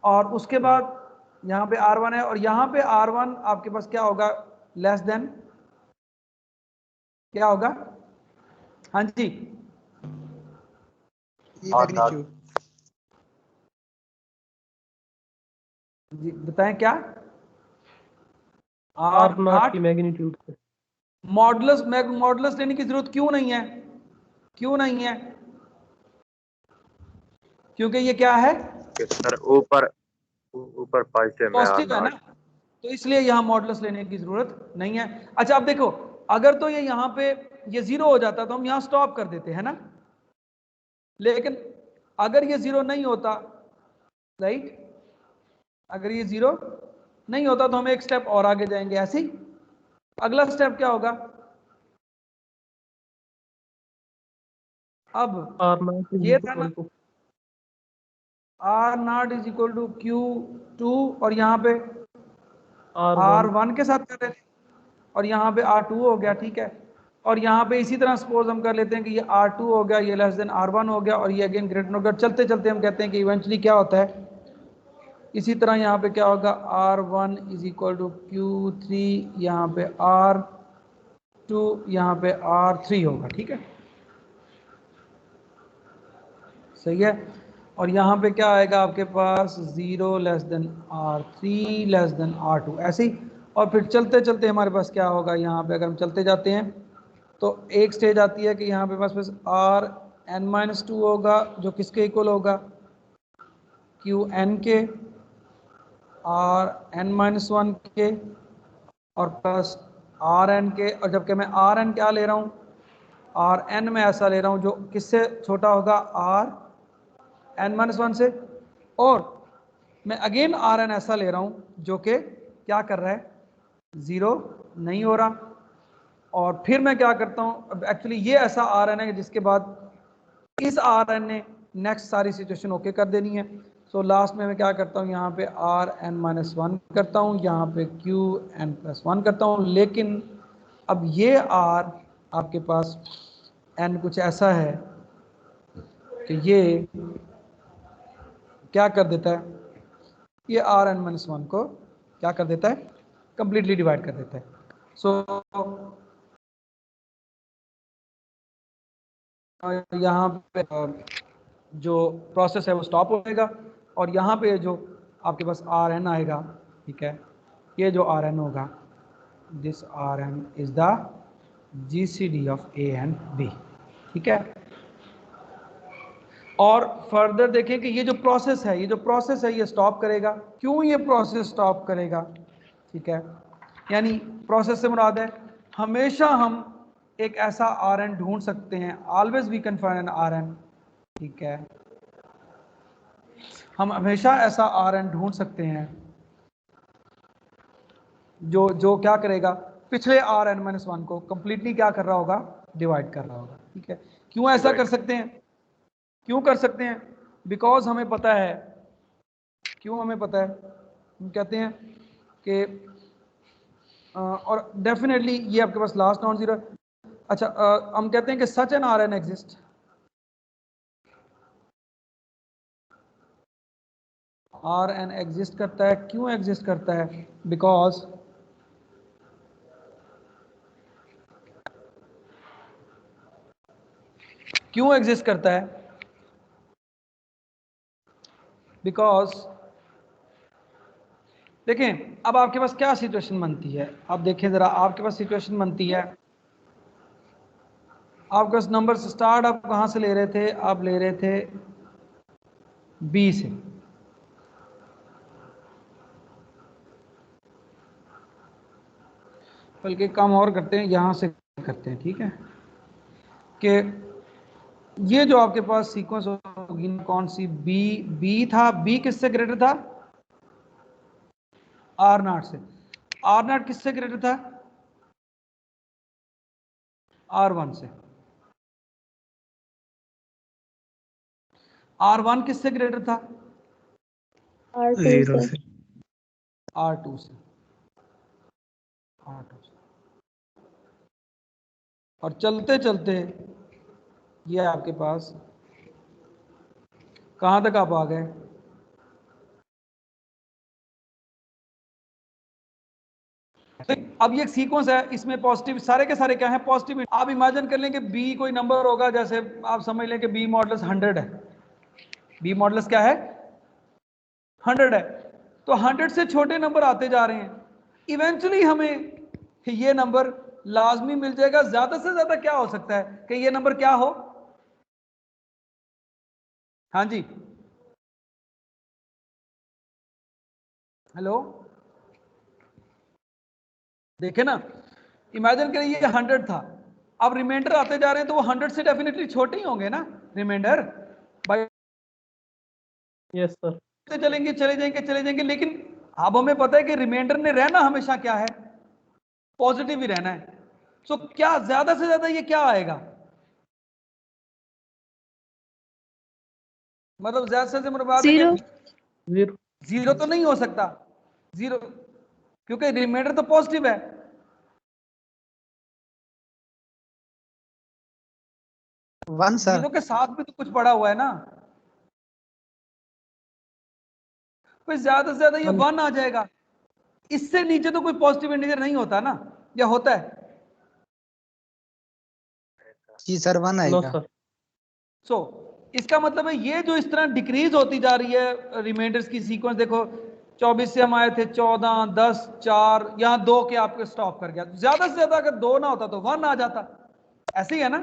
और उसके बाद यहाँ पे R1 है, और यहाँ पे R1 आपके पास क्या होगा, लेस देन, क्या होगा, हाँ जी, मैग्नीट्यूड, जी बताएं क्या, आर नॉट की मैग्नीट्यूड से, मॉडुलस मॉडुलस लेने की जरूरत क्यों नहीं है, क्यों नहीं है, क्योंकि ये क्या है, सर ऊपर पॉजिटिव पॉजिटिव है ना, तो इसलिए यहां मॉडुलस लेने की जरूरत नहीं है। अच्छा अब देखो, अगर तो ये यहां पे ये 0 हो जाता तो हम यहां स्टॉप कर देते हैं ना, लेकिन अगर ये 0 नहीं होता, राइट, अगर ये 0 नहीं होता तो हम एक स्टेप और आगे जाएंगे, ऐसे ही। अगला स्टेप क्या होगा, अब आर नॉट ये था ना, R not is equal to Q2, और यहाँ पे R1 के साथ कर रहे थे, और यहाँ पे R2 हो गया, ठीक है। और यहाँ पे इसी तरह सपोज हम कर लेते हैं कि ये R2 हो गया, ये लेस देन R1 हो गया, और ये अगेन ग्रेटर हो गया। चलते चलते हम कहते हैं कि इवेंचुअली क्या होता है, इसी तरह यहाँ पे क्या होगा, R1 is equal to Q3, यहाँ पे R2, यहाँ पे R3 होगा, ठीक है, सही है। और यहाँ पे क्या आएगा आपके पास, 0 less than R3 less than R2, ऐसे ही। और फिर चलते चलते हमारे पास क्या होगा, यहाँ पे अगर हम चलते जाते हैं तो एक स्टेज आती है कि यहाँ पे बस Rn-2 होगा, जो किसके इक्वल होगा, Qn के, Rn-1 के, और प्लस आर एन के, और जबकि मैं आर एन क्या ले रहा हूँ, आर एन में ऐसा ले रहा हूँ जो किससे छोटा होगा, आर एन माइनस 1 से, और मैं अगेन आर एन ऐसा ले रहा हूँ जो कि क्या कर रहा है, 0 नहीं हो रहा। और फिर मैं क्या करता हूँ, एक्चुअली ये ऐसा आर एन है जिसके बाद इस आर एन ने नेक्स्ट सारी सिचुएशन ओके कर देनी है। सो लास्ट में मैं क्या करता हूँ, यहाँ पे आर एन माइनस 1 करता हूँ, यहाँ पे क्यू एन प्लस 1 करता हूँ। लेकिन अब ये आर आपके पास एन कुछ ऐसा है कि ये क्या कर देता है, ये आर एन माइनस 1 को क्या कर देता है, कंप्लीटली डिवाइड कर देता है। सो यहाँ पे जो प्रोसेस है वो स्टॉप हो जाएगा, और यहाँ पे जो आपके पास आर एन आएगा, ठीक है, ये जो आर एन होगा, this R N is the G C D of A and B, ठीक है। और फर्दर देखें कि ये जो प्रोसेस है, ये स्टॉप करेगा। क्यों ये प्रोसेस स्टॉप करेगा, ठीक है, यानी प्रोसेस से मुराद है हमेशा हम एक ऐसा आर एन ढूंढ सकते हैं, always we can find N R N, ठीक है, हम हमेशा ऐसा आर एन ढूंढ सकते हैं जो क्या करेगा, पिछले आर एन माइनस 1 को कंप्लीटली क्या कर रहा होगा, डिवाइड कर रहा होगा, ठीक है। क्यों ऐसा कर सकते हैं, क्यों कर सकते हैं, बिकॉज हमें पता है, क्यों हमें पता है, हम कहते हैं कि और डेफिनेटली ये आपके पास लास्ट नॉन जीरो, अच्छा हम कहते हैं कि such N R N exist, R N exist करता है। क्यों एग्जिस्ट करता है, बिकॉज क्यों एग्जिस्ट करता है, बिकॉज देखें अब आपके पास क्या सिचुएशन बनती है, आप देखें जरा, आपके पास सिचुएशन बनती है, आपके पास नंबर स्टार्ट आप कहां से ले रहे थे, आप ले रहे थे बी से, बल्कि काम और करते हैं, यहां से करते हैं, ठीक है, कि ये जो आपके पास सीक्वेंस होगी कौन सी, बी था, बी किससे ग्रेटर था, आर नॉट से, आर नॉट किससे ग्रेटर था, आर वन से, आर वन किससे ग्रेटर था, R2 से। आर टू से, आर टू से। और चलते चलते ये आपके पास कहां तक आप आ गए, अब ये एक सीक्वेंस है, इसमें पॉजिटिव सारे के सारे क्या है, पॉजिटिव। आप इमेजिन कर लें कि बी कोई नंबर होगा, जैसे आप समझ लें कि बी मॉडल्स 100 है, बी मॉडल्स क्या है, 100 है, तो 100 से छोटे नंबर आते जा रहे हैं, इवेंचुअली हमें ये नंबर लाजमी मिल जाएगा। ज्यादा से ज्यादा क्या हो सकता है कि ये नंबर क्या हो, हाँ जी, हेलो, देखे ना, इमेजिन करिए ये 100 था, अब रिमाइंडर आते जा रहे हैं तो वो 100 से डेफिनेटली छोटे ही होंगे ना रिमाइंडर, बाय यस सर। चलेंगे, चले जाएंगे, लेकिन अब हमें पता है कि रिमाइंडर ने रहना हमेशा क्या है, पॉजिटिव ही रहना है। सो क्या ज्यादा से ज्यादा ये क्या आएगा, मतलब ज्यादा से ज्यादा जीरो। जीरो तो नहीं हो सकता, जीरो, क्योंकि रिमाइंडर तो पॉजिटिव है, वन सर। जीरो के साथ भी तो कुछ पड़ा हुआ है ना, तो ज्यादा से ज्यादा ये 1 आ जाएगा, इससे नीचे तो कोई पॉजिटिव इंटीजर नहीं होता ना, या होता है, जी सर, वन नो आएगा। सर। सो इसका मतलब है ये जो इस तरह डिक्रीज होती जा रही है रिमाइंडर्स की सीक्वेंस, देखो 24 से हम आए थे 14, 10, 4, यहाँ 2 के आपके स्टॉप कर गया, ज्यादा से ज्यादा अगर 2 ना होता तो 1 आ जाता, ऐसे ही है ना,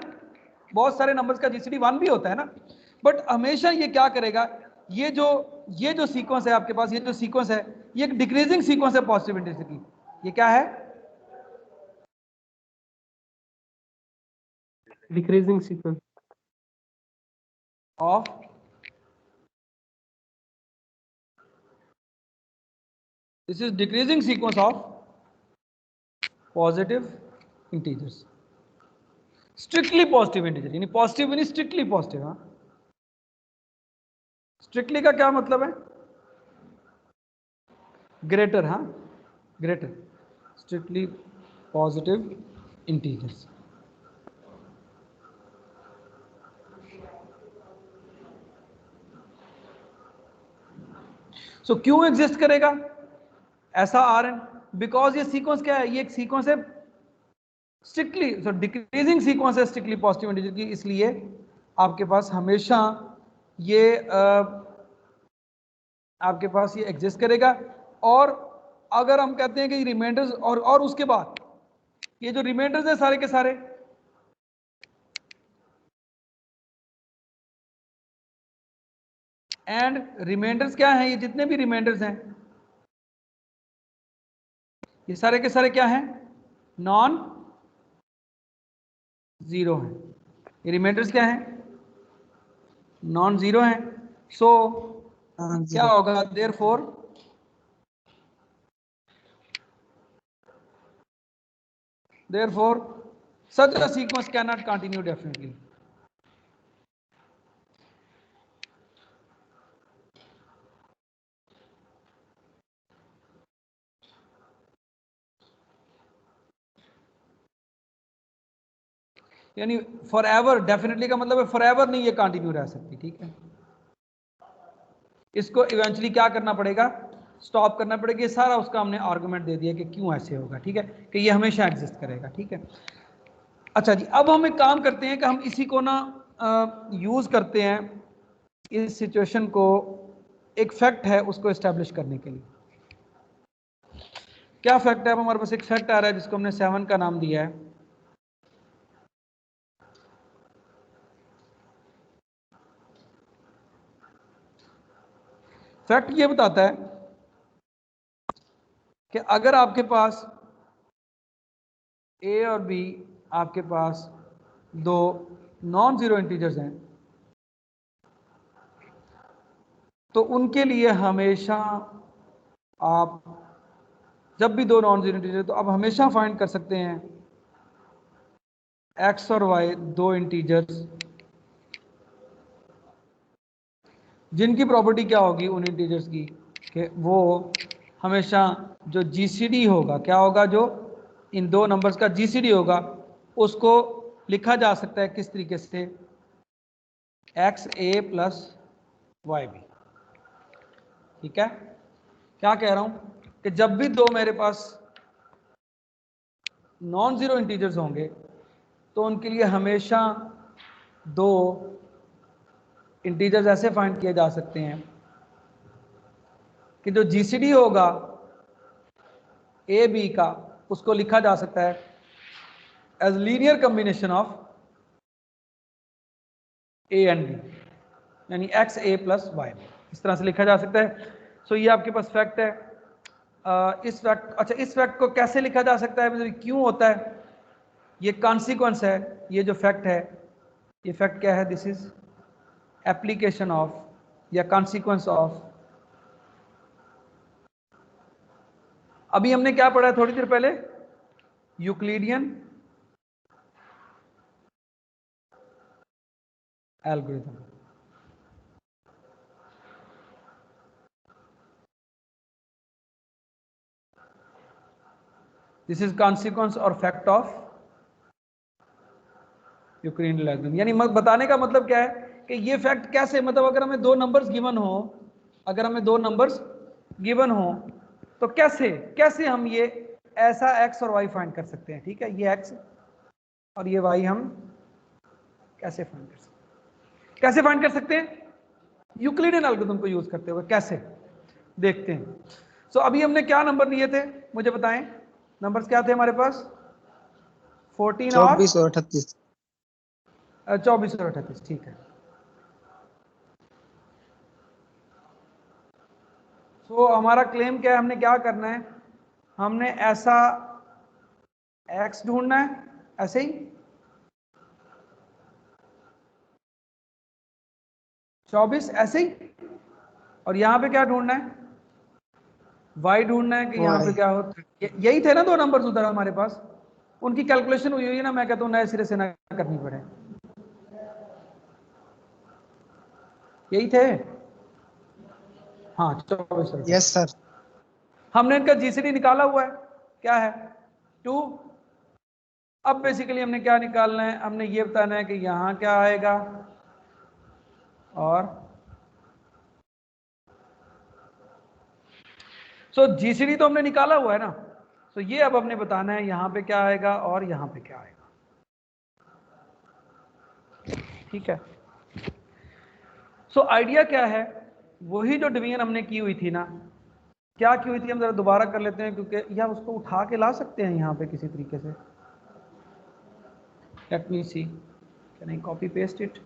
बहुत सारे नंबर्स का जीसीडी 1 भी होता है ना, बट हमेशा ये क्या करेगा, ये जो सीक्वेंस है आपके पास, ये जो सीक्वेंस है ये एक डिक्रीजिंग सीक्वेंस है पॉजिटिव इंटीजर की, ये क्या है, decreasing sequence. of this is decreasing sequence of positive integers, strictly positive integer, यानी पॉजिटिव यानी स्ट्रिक्टली पॉजिटिव। हाँ, स्ट्रिक्टली का क्या मतलब है? ग्रेटर। हाँ, ग्रेटर, स्ट्रिक्टली पॉजिटिव इंटीजर्स। सो क्यों एग्जिस्ट करेगा ऐसा आर एन? बिकॉज ये सीक्वेंस क्या है? ये एक सीक्वेंस है स्ट्रिक्टली, सो डिक्रीजिंग सीक्वेंस है स्ट्रिक्टली पॉजिटिव इंटीजर की, इसलिए आपके पास हमेशा ये आपके पास ये एग्जिस्ट करेगा। और अगर हम कहते हैं कि रिमाइंडर्स और उसके बाद ये जो रिमाइंडर्स है सारे के सारे, एंड रिमाइंडर्स क्या हैं? ये जितने भी रिमाइंडर्स हैं ये सारे के सारे क्या हैं? नॉन जीरो हैं। ये रिमाइंडर्स क्या हैं? नॉन जीरो हैं। सो क्या होगा? Therefore such a sequence cannot continue definitely. यानी फॉर एवर, डेफिनेटली का मतलब है फॉर एवर नहीं ये कंटिन्यू रह सकती। ठीक है, इसको इवेंचुअली क्या करना पड़ेगा? स्टॉप करना पड़ेगा। ये सारा उसका हमने आर्गुमेंट दे दिया कि क्यों ऐसे होगा। ठीक है, कि ये हमेशा एग्जिस्ट करेगा। ठीक है, अच्छा जी, अब हम एक काम करते हैं कि हम इसी को ना यूज करते हैं इस सिचुएशन को, एक फैक्ट है उसको एस्टेब्लिश करने के लिए। क्या फैक्ट है? अब हमारे पास एक फैक्ट आ रहा है जिसको हमने 7 का नाम दिया है। फैक्ट ये बताता है कि अगर आपके पास ए और बी, आपके पास दो नॉन जीरो इंटीजर्स हैं, तो उनके लिए हमेशा आप जब भी दो नॉन जीरो इंटीजर, तो आप हमेशा फाइंड कर सकते हैं एक्स और वाई, दो इंटीजर्स जिनकी प्रॉपर्टी क्या होगी उन इंटीजर्स की, कि वो हमेशा जो जीसीडी होगा, क्या होगा? जो इन दो नंबर्स का जीसीडी होगा उसको लिखा जा सकता है किस तरीके से? X A plus Y B. ठीक है, क्या कह रहा हूं कि जब भी दो मेरे पास नॉन जीरो इंटीजर्स होंगे तो उनके लिए हमेशा दो इंटीजर्स ऐसे फाइंड किए जा सकते हैं कि जो जीसीडी होगा ए बी का, उसको लिखा जा सकता है as linear combination of A and B, यानी X A plus Y B, इस तरह से लिखा जा सकता है। सो ये आपके पास फैक्ट है। इस फैक्ट, अच्छा, इस फैक्ट को कैसे लिखा जा सकता है, क्यों होता है? ये कॉन्सिक्वेंस है, ये जो फैक्ट है, ये फैक्ट क्या है? दिस इज एप्लीकेशन ऑफ या कॉन्सिक्वेंस ऑफ, अभी हमने क्या पढ़ा है थोड़ी देर पहले? Euclidean algorithm. This is consequence और फैक्ट ऑफ यूक्लिडियन एल्गोरिथम। यानी बताने का मतलब क्या है कि ये फैक्ट कैसे, मतलब अगर हमें दो नंबर्स गिवन हो, अगर हमें दो नंबर्स गिवन हो तो कैसे हम ये ऐसा एक्स और वाई फाइंड कर सकते हैं? ठीक है, ये एक्स और ये वाई हम कैसे फाइंड कर सकते हैं? यूक्लिडियन एल्गोरिथम को यूज करते हुए। कैसे, देखते हैं। सो अभी हमने क्या नंबर लिए थे, मुझे बताएं। नंबर्स क्या थे हमारे पास? 14 और 24 और 38। 24 और 38। ठीक है, तो हमारा क्लेम क्या है? हमने क्या करना है? हमने ऐसा x ढूंढना है, ऐसे ही 24 ऐसे ही। और यहाँ पे क्या ढूंढना है, y ढूंढना है कि यहाँ पे क्या हो। यही थे ना दो नंबर्स उधर हमारे पास, उनकी कैलकुलेशन हुई हुई है ना, मैं कहता हूँ नए सिरे से ना करनी पड़े, यही थे। हाँ 24। Yes sir. हमने इनका जीसीडी निकाला हुआ है, क्या है 2। अब बेसिकली हमने क्या निकालना है, हमने ये बताना है कि यहाँ क्या आएगा और जीसीडी तो हमने निकाला हुआ है ना, ये अब हमने बताना है यहाँ पे क्या आएगा और यहाँ पे क्या आएगा। ठीक है, आइडिया क्या है, वही जो डिवीजन हमने की हुई थी ना, क्या की हुई थी, हम जरा दोबारा कर लेते हैं, क्योंकि या उसको उठा के ला सकते हैं यहाँ पे किसी तरीके से। Let me see, can I copy paste it.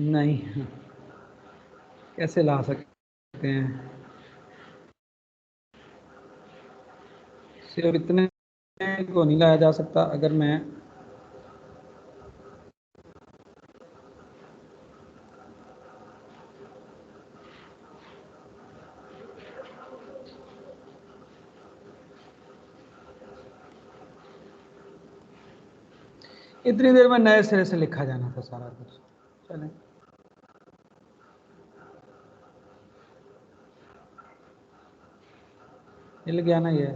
नहीं, कैसे ला सकते हैं, सिर्फ इतने को नहीं लाया जा सकता। अगर मैं इतनी देर में नए सिरे से लिखा जाना था सारा कुछ। चलें, मिल गया ना ये।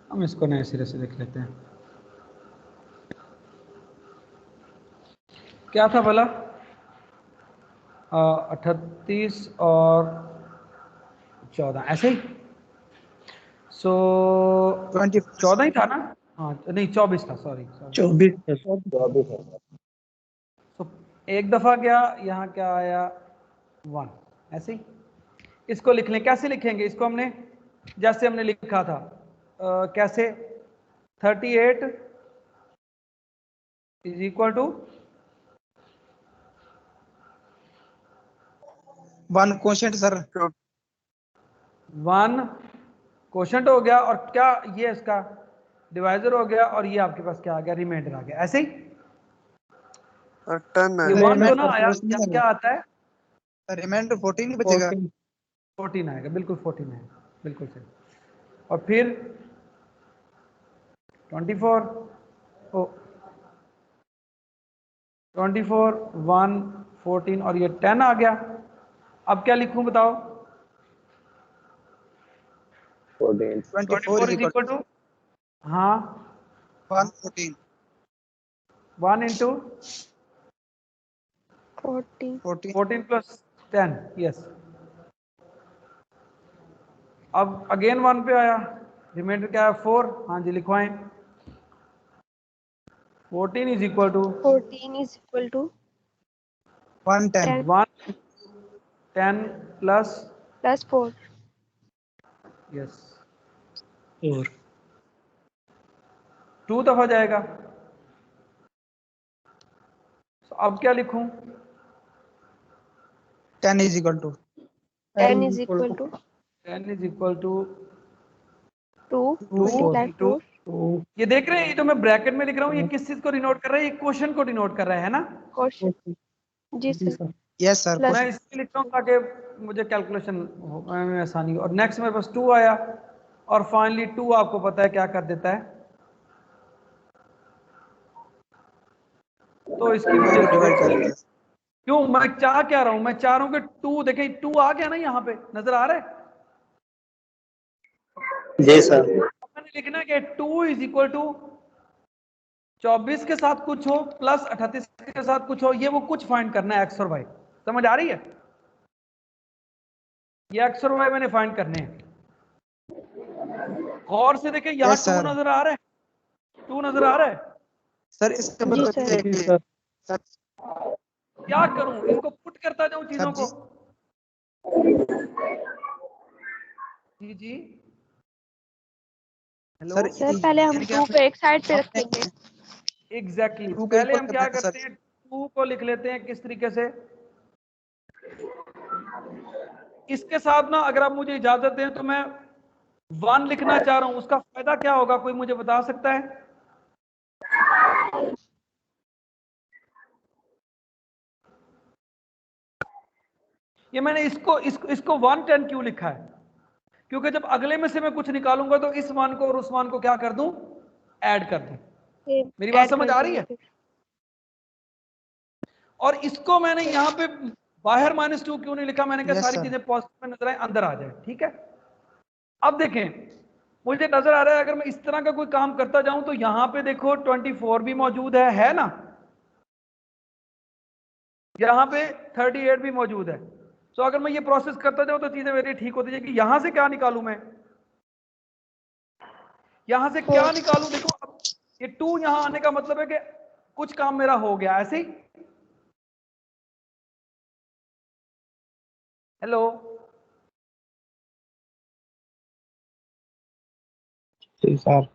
हम इसको नए सिरे से लिख लेते हैं। क्या था भला, 38 और 14 ऐसे ही। 14 ही था ना, हाँ नहीं 24 था, सॉरी 24 तो एक दफा गया, यहाँ क्या आया 1, ऐसे ही। इसको लिख लें, कैसे लिखेंगे इसको, हमने जैसे हमने लिखा था, कैसे 38 is equal to 1 quotient sir. 1 quotient हो गया, और क्या ये इसका डिवाइजर हो गया, और ये आपके पास क्या आ गया, रिमाइंडर आ गया, ऐसे ही। ये 1 तो ना आया, क्या आता है, रिमाइंडर 14 ही बचेगा। 14 आएगा, बिल्कुल 14 आएगा, बिल्कुल सही। और फिर 24 ओ 24 1 14 और ये 10 आ गया। अब क्या लिखूं बताओ, 24 इज इक्वल टू, हाँ 114 1 इंटू 14 प्लस 10, यस। अब अगेन 1 पे आया, रिमाइंडर क्या है 4, हाँ जी लिखवाएं। 14 is equal to 110 10 plus plus 4 yes 2 दफा जाएगा। अब क्या लिखूं, 10 is equal to 10 is equal to 10 is equal to 2 2। ये देख रहे हैं, ये जो मैं ब्रैकेट में लिख रहा हूँ, ये किस चीज को डिनोट कर रहा है, ये क्वेश्चन को डिनोट कर रहा है ना। क्वेश्चन, जी सर। Yes sir. मैं इसलिए लिख रहा हूँ ताकि मुझे कैलकुलेशन में आसानी हो। और नेक्स्ट मेरे पास 2 आया, और फाइनली 2 आपको पता है क्या कर देता है, तो इसकी मुझे क्यों, मैं चाह क्या रहा हूं, मैं चाह रहा हूं कि 2 देखें, 2 आ गया ना, यहाँ पे नजर आ रहा है जी सर। मैंने लिखना है कि 2 इज इक्वल टू 24 के साथ कुछ हो प्लस 38 के साथ कुछ हो, ये वो कुछ फाइंड करना है, एक्स और वाई। समझ आ रही है, ये एक्स और वाई मैंने फाइंड करने हैं। गौर से देखें, यहाँ Yes, 2 sir. नजर आ रहा है, 2 नजर आ रहा है। सर इसका जी मतलब सर। ये है जी कि सर। सर क्या करूं, इनको पुट करता जाऊं चीजों जी। को। जी जी, हेलो सर सर पहले हम 2 को एक साइड पे आपने रखेंगे। एग्जैक्टली, 2 को पहले इक्वल हम करना क्या है ना करते सर। हैं, 2 को लिख लेते हैं किस तरीके से। इसके साथ ना अगर आप मुझे इजाजत दें तो मैं 1 लिखना चाह रहा हूं, उसका फायदा क्या होगा, कोई मुझे बता सकता है? ये मैंने इसको 110 क्यों लिखा है, क्योंकि जब अगले में से मैं कुछ निकालूंगा तो इस मान को और उस मान को क्या कर दूं, ऐड कर दूं। मेरी बात ऐड समझ कर आ रही है? देंगे। और इसको मैंने यहां पे बाहर -2 क्यों नहीं लिखा, मैंने कहा Yes, सारी sir. चीजें पॉजिटिव में नजर आए, अंदर आ जाए। ठीक है, अब देखें, मुझे नजर आ रहा है अगर मैं इस तरह का कोई काम करता जाऊं तो यहां पे देखो 24 भी मौजूद है ना, यहां पे 38 भी मौजूद है। तो अगर मैं ये प्रोसेस करता जाऊं तो चीजें मेरी ठीक होती जाएगी। यहां से क्या निकालूं मैं, यहां से क्या निकालूं? देखो अब ये 2 यहां आने का मतलब है कि कुछ काम मेरा हो गया, ऐसे ही। हेलो, जी सर।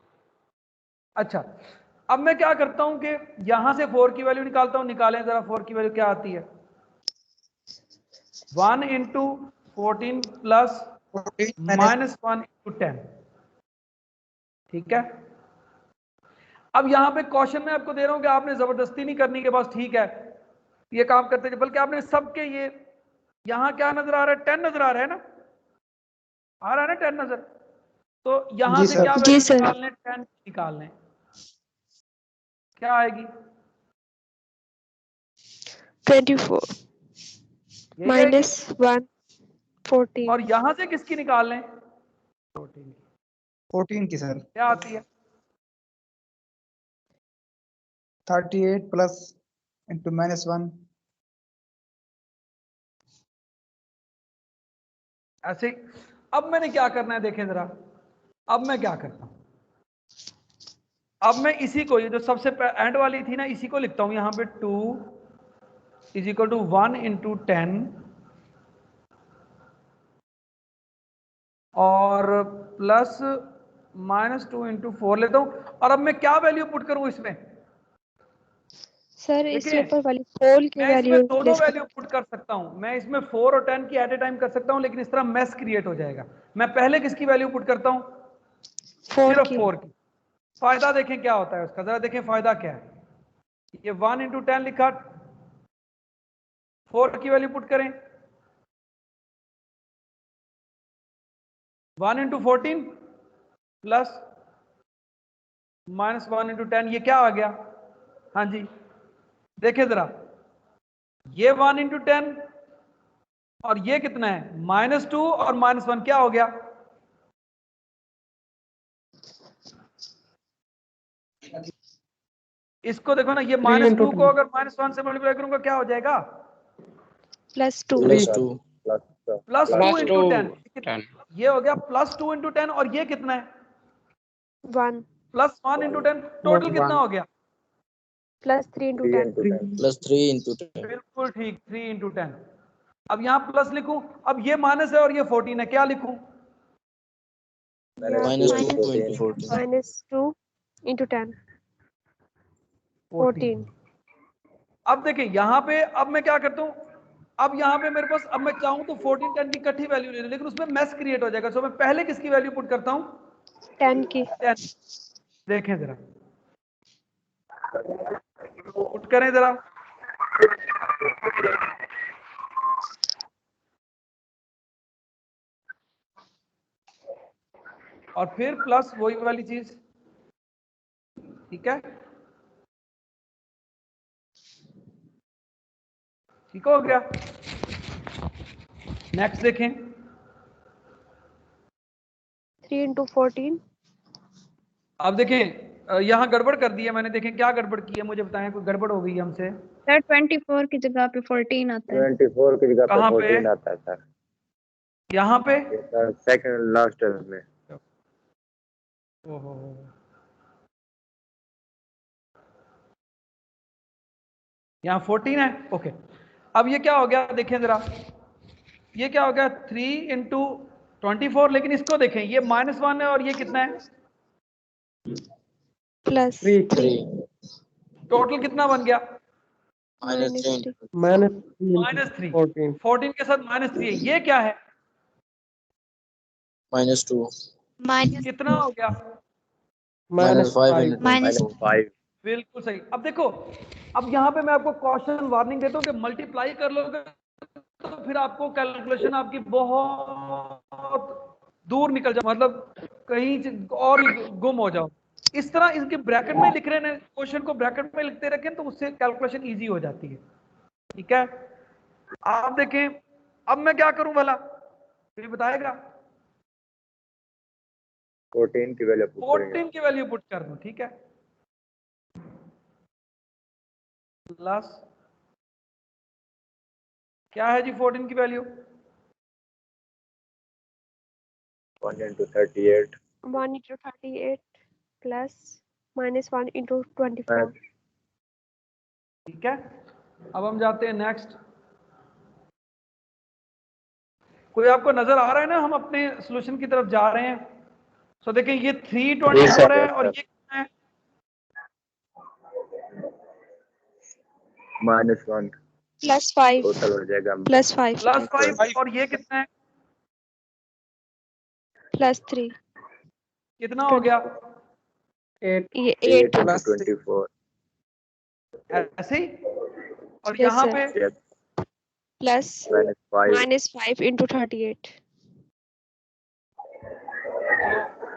अच्छा, अब मैं क्या करता हूं कि यहां से 4 की वैल्यू निकालता हूं। निकालें जरा 4 की वैल्यू क्या आती है। 1 इंटू 14 प्लस 14 -1 इंटू 10। ठीक है, अब यहां पे क्वेश्चन में आपको दे रहा हूं कि आपने जबरदस्ती नहीं करनी के बस ठीक है ये काम करते हैं, बल्कि आपने सबके ये यहां क्या नजर आ रहा है, 10 नजर आ रहा है ना, आ रहा है ना 10 नजर। तो यहां जी से सर। क्या जी वैल्यू सर। निकालने, 10 निकालने, क्या आएगी, 24 यही आएगी। -1 14। और यहां से किसकी निकाल लें, 14 की, 14 की सर। क्या आती है, 38 प्लस इंटू -1। ऐसे ही। अब मैंने क्या करना है देखें जरा, अब मैं क्या करता हूं, अब मैं इसी को, ये जो सबसे एंड वाली थी ना, इसी को लिखता हूं यहां पे 2 इज इक्वल टू 1 इंटू 10 और प्लस -2 इंटू 4 लेता हूं। और अब मैं क्या वैल्यू पुट करूं इसमें, सर इससे देखिए ऊपर वाली होल की मैं इसमें वैल्यू दोनों प्लेस कर। वैल्यू पुट कर सकता हूं, मैं इसमें 4 और 10 की एट ए टाइम कर सकता हूं, लेकिन इस तरह मैस क्रिएट हो जाएगा। मैं पहले किसकी वैल्यू पुट करता हूं, 4 सिर्फ की। 4 की। फायदा देखें क्या होता है उसका, जरा देखें फायदा क्या है। ये 1 इंटू 10 लिखा, 4 की वैल्यू पुट करें, 1 इंटू 14 प्लस -1 इंटू 10, ये क्या आ गया, हाँ जी देखिए जरा, ये 1 इंटू 10 और ये कितना है, -2 और -1, क्या हो गया, इसको देखो ना, ये 3 into -2 को 10 अगर -1 से मल्टीप्लाई करूंगा क्या हो जाएगा, +2।3 +2 इंटू 10। 10 ये हो गया +2 इंटू 10 और ये कितना है, 1 +1 इंटू 10। टोटल कितना 1 हो गया, +3 into 10। 3 बिल्कुल ठीक, 3 इंटू 10। अब यहां प्लस लिखूं, अब ये माइनस है और ये 14 है, क्या लिखूं, यहाँ -2 into 10 14। अब देखिए यहां पे, अब मैं क्या करता हूं, अब यहां पे मेरे पास, अब मैं चाहूं तो 14 10 की इकट्ठी वैल्यू ले लूं, लेकिन उसमें मैस क्रिएट हो जाएगा। सो मैं पहले किसकी वैल्यू पुट करता हूं, 10 की। 10। देखें जरा, पुट करें जरा, और फिर प्लस वही वाली चीज, ठीक है, ठीक हो गया। नेक्स्ट देखें, 3 into 14। अब देखें यहां गड़बड़ कर दी है मैंने, देखें क्या गड़बड़ की है, मुझे बताएं, कोई गड़बड़ हो गई हमसे, सर 24 की जगह पे 14 आता है। 24 की जगह पे कहां पे, 14 आता है सर, यहां पे, ये सर सेकंड लास्ट में। ओहो, यहाँ 14 है। ओके, अब ये क्या हो गया देखिए जरा, ये क्या हो गया 3 इंटू 24, लेकिन इसको देखें ये -1 है और ये कितना है, +3 टोटल कितना बन गया, -3 -3। 14 के साथ -3 है, ये क्या है, -2 कितना हो गया, -5 5 बिल्कुल सही। अब देखो, अब यहाँ पे मैं आपको कॉशन वार्निंग देता हूँ कि मल्टीप्लाई कर लोगे तो फिर आपको कैलकुलेशन आपकी बहुत दूर निकल जाओ, मतलब कहीं और ही गुम हो जाओ। इस तरह इसके ब्रैकेट में लिख रहे हैं, क्वेश्चन को ब्रैकेट में लिखते रखें तो उससे कैलकुलेशन इजी हो जाती है। ठीक है, आप देखें अब मैं क्या करूं भला, फिर बताएगा। 14 की वैल्यू पुट करेंगे। 14 की वैल्यू पुट कर दूं, ठीक है, प्लस क्या है जी 14 की value, 1 into 38 1 into 38 plus -1 into 24. ठीक है। अब हम जाते हैं नेक्स्ट। कोई आपको नजर आ रहा है ना, हम अपने सॉल्यूशन की तरफ जा रहे हैं। सो देखें ये 324 है और ये कितना है, -1 +5 टोटल हो जाएगा +5 +5 और ये कितना है, +3 कितना हो गया, ये 8 8 into 24 ऐसे ही। और Yes, यहाँ sir. पे plus -5 -5 into 38.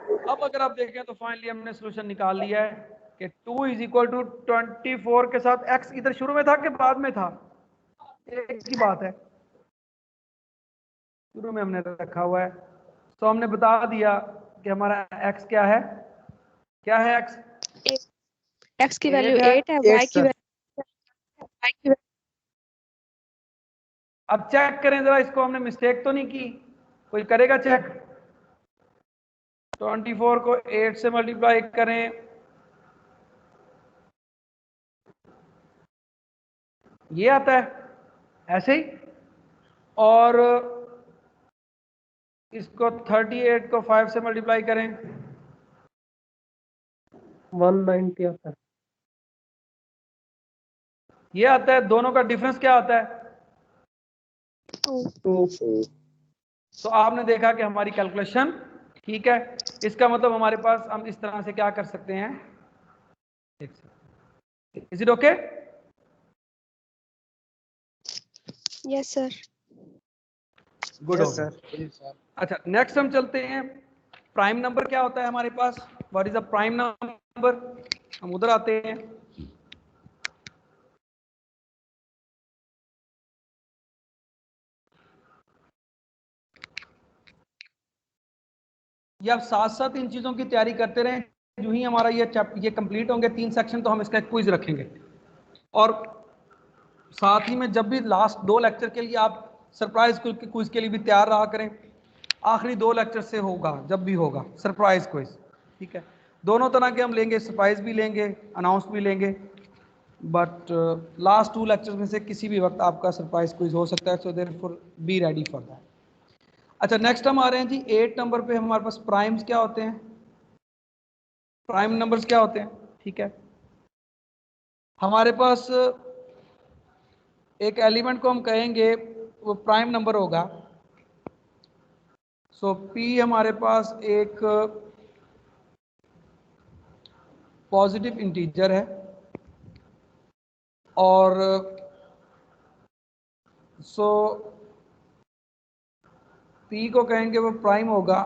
तो अब अगर आप देखें तो फाइनली हमने सॉल्यूशन निकाल लिया है कि 2 = 24 के साथ x इधर शुरू में था कि बाद में था, एक की बात है, शुरू में हमने रखा हुआ है। तो हमने बता दिया कि हमारा x क्या है, क्या है x, X की वैल्यू 8 है। 8 है, Y की वैल्यू अब चेक करें जरा, इसको हमने मिस्टेक तो नहीं की, कोई करेगा चेक। 24 को 8 से मल्टीप्लाई करें, ये आता है ऐसे ही, और इसको 38 को 5 से मल्टीप्लाई करें, 190 आता है। ये आता है। दोनों का डिफरेंस क्या आता है, 2 तो आपने देखा कि हमारी कैलकुलेशन ठीक है। इसका मतलब हमारे पास हम इस तरह से क्या कर सकते हैं, is it okay. Yes, sir. Good yes sir. अच्छा, नेक्स्ट हम चलते हैं, प्राइम नंबर क्या होता है हमारे पास, what is a prime number, हम उधर आते हैं। ये आप साथ साथ इन चीज़ों की तैयारी करते रहें, जो ही हमारा ये कंप्लीट होंगे 3 सेक्शन, तो हम इसका एक क्विज रखेंगे। और साथ ही में जब भी लास्ट 2 लेक्चर के लिए आप सरप्राइज क्विज के लिए भी तैयार रहा करें। आखिरी 2 लेक्चर से होगा, जब भी होगा सरप्राइज क्विज, ठीक है। दोनों तरह के हम लेंगे, सरप्राइज भी लेंगे, अनाउंस भी लेंगे, बट लास्ट 2 लेक्चर में से किसी भी वक्त आपका सरप्राइज क्विज हो सकता है। So therefore be ready for that. अच्छा, नेक्स्ट हम आ रहे हैं जी 8 नंबर पे। हमारे पास प्राइम्स क्या होते हैं, प्राइम नंबर्स क्या होते हैं, ठीक है। हमारे पास एक एलिमेंट को हम कहेंगे वो प्राइम नंबर होगा। सो P हमारे पास एक पॉजिटिव इंटीजर है, और सो P को कहेंगे वो प्राइम होगा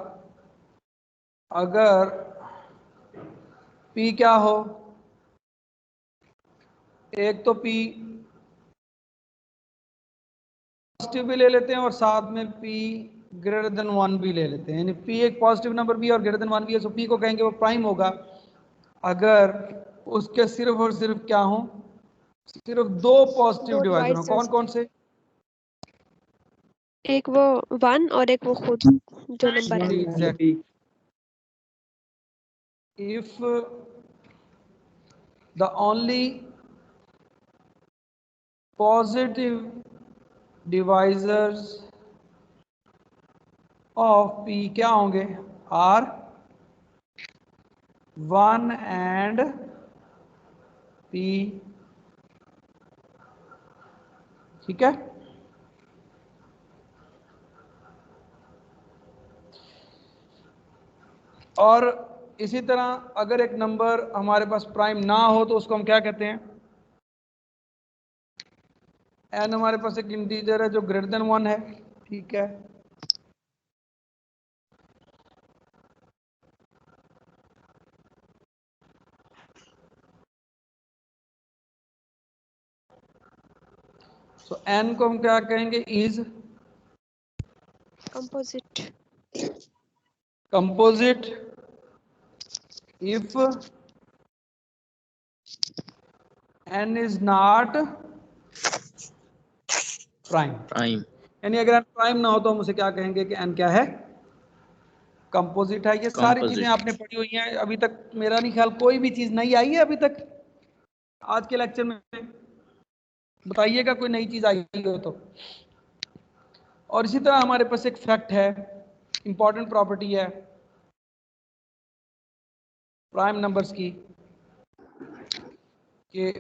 अगर P क्या हो, एक तो P पॉजिटिव भी ले लेते हैं और साथ में P ग्रेटर देन 1 भी ले लेते हैं, यानी P एक पॉजिटिव नंबर भी है और ग्रेटर देन 1 भी है। सो P को कहेंगे वो प्राइम होगा अगर उसके सिर्फ और सिर्फ क्या हो, सिर्फ 2 पॉजिटिव दो डिवाइजर हो। कौन डिवाइसर्स, कौन से, एक वो 1 और एक वो खुद जो नंबर है। Exactly, if the only positive divisors of P क्या होंगे, R 1 and P, ठीक है। और इसी तरह अगर एक नंबर हमारे पास प्राइम ना हो तो उसको हम क्या कहते हैं, n हमारे पास एक इंटीजर है जो ग्रेटर देन 1 है, ठीक है। तो n को हम क्या कहेंगे, is composite if n is not prime. यानी अगर n प्राइम ना हो तो हम उसे क्या कहेंगे कि n क्या है, कंपोजिट है। ये सारी चीजें आपने पढ़ी हुई हैं, अभी तक मेरा नहीं ख्याल कोई भी चीज नहीं आई है अभी तक आज के लेक्चर में, बताइएगा कोई नई चीज आई हो तो। और इसी तरह हमारे पास एक फैक्ट है, इंपॉर्टेंट प्रॉपर्टी है प्राइम नंबर्स की, कि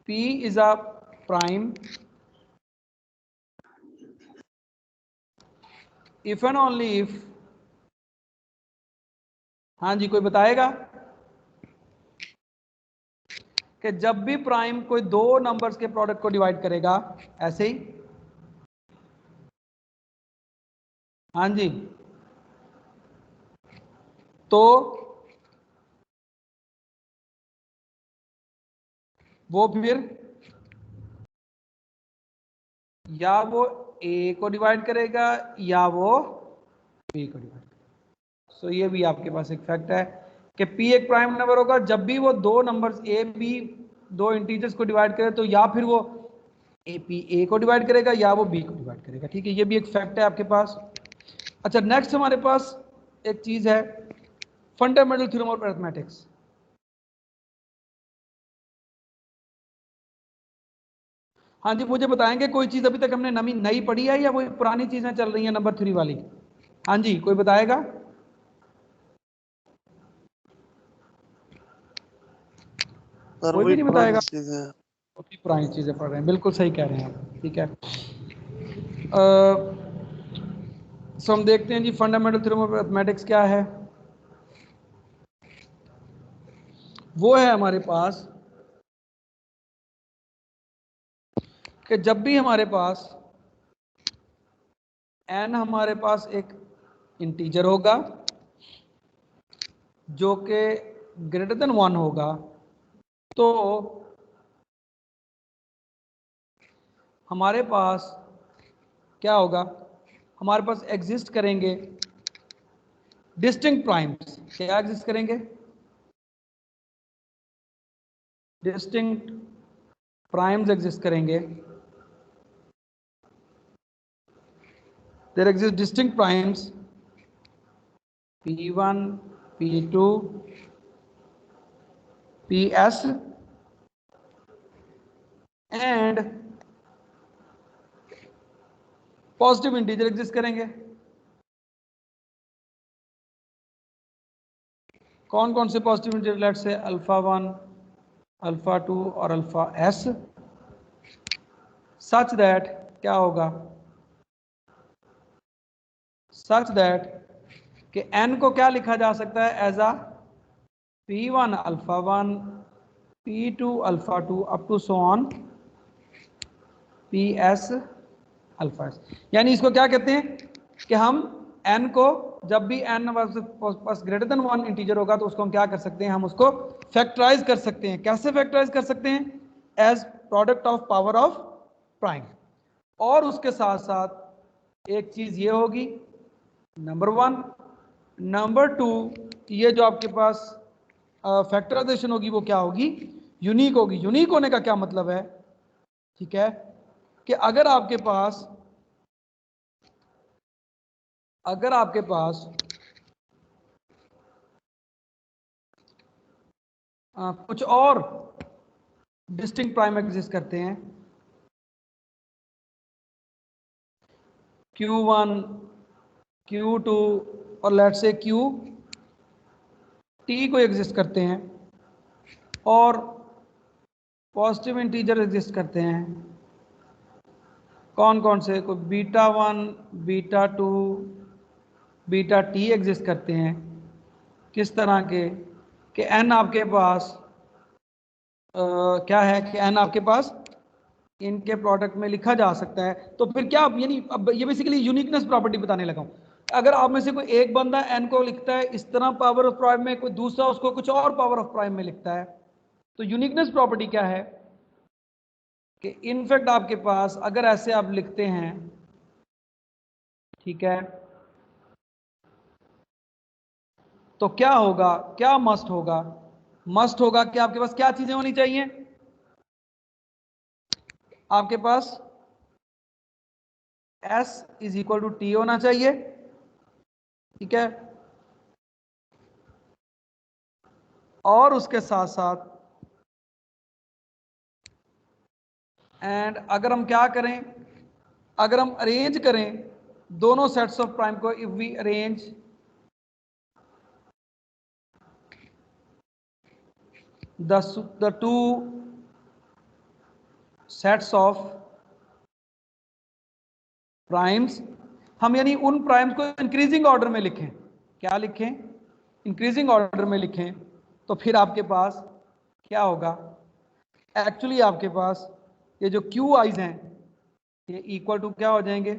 P is a prime if and only if, हाँ जी कोई बताएगा, कि जब भी प्राइम कोई दो नंबर्स के प्रोडक्ट को डिवाइड करेगा, ऐसे ही, हाँ जी, तो वो फिर या वो A को डिवाइड करेगा या वो B को डिवाइड करेगा। सो ये भी आपके पास एक फैक्ट है कि P एक प्राइम नंबर होगा जब भी वो दो नंबर्स A B, दो इंटीजर्स को डिवाइड करे, तो या फिर वो P A को डिवाइड करेगा या वो B को डिवाइड करेगा, ठीक है। ये भी एक फैक्ट है आपके पास। अच्छा, नेक्स्ट हमारे पास एक चीज है, फंडामेंटल थ्योरम ऑफ अरिथमेटिक्स। हाँ जी, मुझे बताएंगे कोई चीज अभी तक हमने नई पढ़ी है या वो पुरानी चीजें चल रही हैं नंबर 3 वाली? हाँ जी, कोई बताएगा? कोई भी नहीं बताएगा? पुरानी चीजें पढ़ रहे हैं, बिल्कुल सही कह रहे हैं आप, ठीक है। सो हम देखते हैं जी फंडामेंटल थ्योरम ऑफ मैथमेटिक्स क्या है। वो है हमारे पास कि जब भी हमारे पास n हमारे पास एक इंटीजर होगा जो कि ग्रेटर देन 1 होगा, तो हमारे पास क्या होगा, हमारे पास एग्जिस्ट करेंगे डिस्टिंक्ट प्राइम्स। क्या एग्जिस्ट करेंगे? डिस्टिंक्ट प्राइम्स एग्जिस्ट करेंगे। There exist distinct primes P1 P2 PS and positive integer exist करेंगे। कौन कौन से positive integer? Let say alpha 1, alpha 2 और अल्फा S, सच दैट क्या होगा, सच दैट कि n को क्या लिखा जा सकता है, as a P1 alpha 1, P2 alpha 2 up to so on PS alpha S। यानी इसको क्या कहते हैं कि हम n को जब भी n पास ग्रेटर देन 1 इंटीजर होगा तो उसको हम क्या कर सकते हैं, हम उसको फैक्टराइज कर सकते हैं। कैसे फैक्टराइज कर सकते हैं? As product of power of prime. और उसके साथ साथ एक चीज ये होगी, नंबर 1, नंबर 2, ये जो आपके पास फैक्टराइजेशन होगी वो क्या होगी, यूनिक होगी। यूनिक होने का क्या मतलब है, ठीक है, कि अगर आपके पास कुछ और डिस्टिंक्ट प्राइम एग्जिस्ट करते हैं, Q1, Q2 और लेट से QT को एग्जिस्ट करते हैं, और पॉजिटिव इंटीजर एग्जिस्ट करते हैं। कौन कौन से? कोई β1, β2, βT एग्जिस्ट करते हैं। किस तरह के? कि n आपके पास क्या है कि n आपके पास इनके प्रोडक्ट में लिखा जा सकता है। तो फिर क्या, यानी अब ये बेसिकली यूनिकनेस प्रॉपर्टी बताने लगा हूं। अगर आप में से कोई एक बंदा n को लिखता है इस तरह पावर ऑफ प्राइम में, कोई दूसरा उसको कुछ और पावर ऑफ प्राइम में लिखता है, तो यूनिकनेस प्रॉपर्टी क्या है कि इनफैक्ट आपके पास अगर ऐसे आप लिखते हैं, ठीक है, तो क्या होगा, क्या मस्ट होगा? मस्ट होगा कि आपके पास क्या चीजें होनी चाहिए? आपके पास S is equal to T होना चाहिए, ठीक है, और उसके साथ साथ एंड अगर हम क्या करें, अगर हम अरेंज करें दोनों सेट्स ऑफ प्राइम को, if we arrange the two sets of primes, हम यानी उन प्राइम्स को इंक्रीजिंग ऑर्डर में लिखें। क्या लिखें? इंक्रीजिंग ऑर्डर में लिखें। तो फिर आपके पास क्या होगा? एक्चुअली आपके पास ये जो क्यू आइज हैं ये इक्वल टू क्या हो जाएंगे?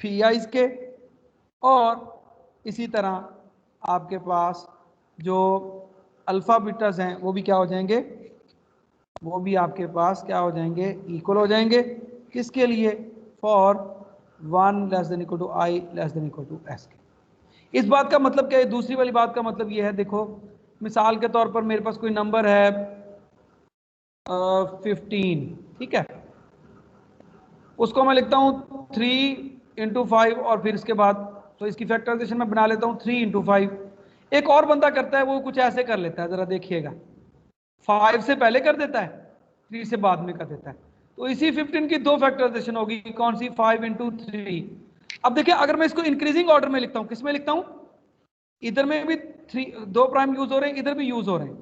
फी आइज के, और इसी तरह आपके पास जो अल्फा बीटास हैं वो भी क्या हो जाएंगे? वो भी आपके पास क्या हो जाएंगे? इक्वल हो जाएंगे। किसके लिए? For 1 less than equal to I less than equal to S के। इस बात का मतलब क्या है? दूसरी वाली बात का मतलब ये है, देखो मिसाल के तौर पर मेरे पास कोई नंबर है 15, ठीक है, उसको मैं लिखता हूँ 3 इंटू 5 और फिर इसके बाद तो इसकी फैक्टराइजेशन में बना लेता हूँ 3 इंटू 5। एक और बंदा करता है, वो कुछ ऐसे कर लेता है, जरा देखिएगा, 5 से पहले कर देता है, 3 से बाद में कर देता है। तो इसी 15 की दो फैक्टराइजेशन होगी, कौन सी? 5 इंटू 3। अब देखिए अगर मैं इसको इंक्रीजिंग ऑर्डर में लिखता हूँ, किस में लिखता हूँ? इधर में भी 2 प्राइम यूज हो रहे हैं, इधर भी यूज हो रहे हैं।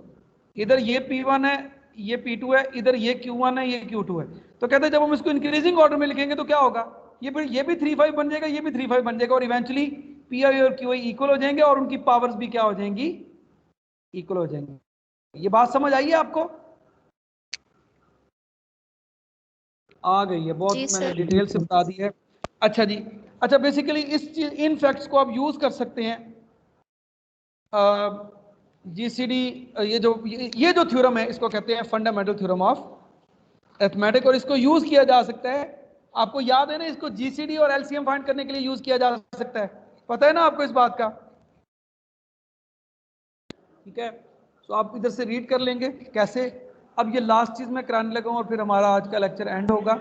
इधर ये P1 है, ये P2 है, इधर ये Q1 है, ये Q2 है। तो कहते हैं जब हम इसको इंक्रीजिंग ऑर्डर में लिखेंगे तो क्या होगा? ये भी 3-5 बन जाएगा, ये भी 3-5 बन जाएगा, और इवेंचुअली Pi और Qi इक्वल हो जाएंगे और उनकी पावर्स भी क्या हो जाएंगी? इक्वल हो जाएंगी। ये बात समझ आई है आपको? आ गई है? बहुत मैंने डिटेल से बता दी है। अच्छा जी, अच्छा बेसिकली इन फैक्ट्स को आप यूज कर सकते हैं जीसीडी, ये जो थ्योरम है इसको कहते हैं फंडामेंटल थ्योरम ऑफ अरिथमेटिक, और इसको यूज किया जा सकता है। आपको याद है ना, इसको जीसीडी और एलसीएम फाइंड करने के लिए यूज किया जा सकता है, पता है ना आपको इस बात का? ठीक है, तो आप इधर से रीड कर लेंगे कैसे। अब ये लास्ट चीज मैं कराने लगा हूं और फिर हमारा आज का लेक्चर एंड होगा।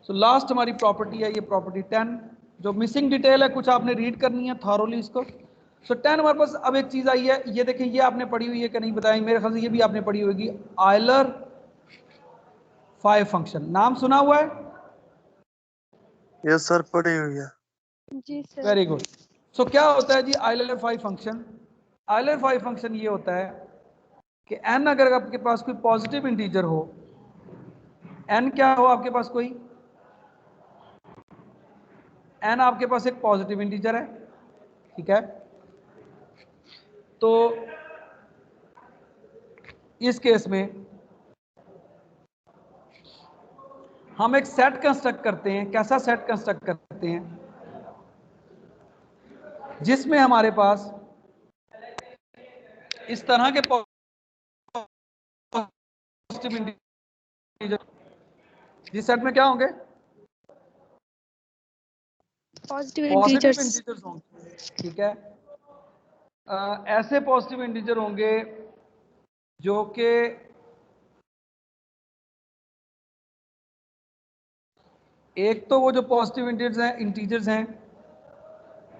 सो लास्ट हमारी प्रॉपर्टी है ये प्रॉपर्टी 10, जो मिसिंग डिटेल है कुछ आपने रीड करनी है थॉरोली इसको। सो 10 हमारे पास अब एक चीज आई है, ये देखें, ये आपने पढ़ी हुई है कि नहीं बताएं, मेरे ख्याल से ये भी आपने पढ़ी होगी, आयलर 5 फंक्शन। नाम सुना हुआ है? यस सर, पढ़ी हुई है। जी सर। Very good. सो क्या होता है जी आयलर 5 फंक्शन? आयलर 5 फंक्शन ये होता है कि n अगर आपके पास कोई पॉजिटिव इंटीजर हो, n क्या हो आपके पास, कोई n आपके पास एक पॉजिटिव इंटीजर है, ठीक है, तो इस केस में हम एक सेट कंस्ट्रक्ट करते हैं। कैसा सेट कंस्ट्रक्ट करते हैं? जिसमें हमारे पास इस तरह के पॉजिटिव इंटीजर, जिस सेट में क्या होंगे? Positive positive integers. इंटीजर्स होंगे, ठीक है। ऐसे पॉजिटिव इंटीजर होंगे जो कि एक तो वो जो पॉजिटिव इंटीजर्स हैं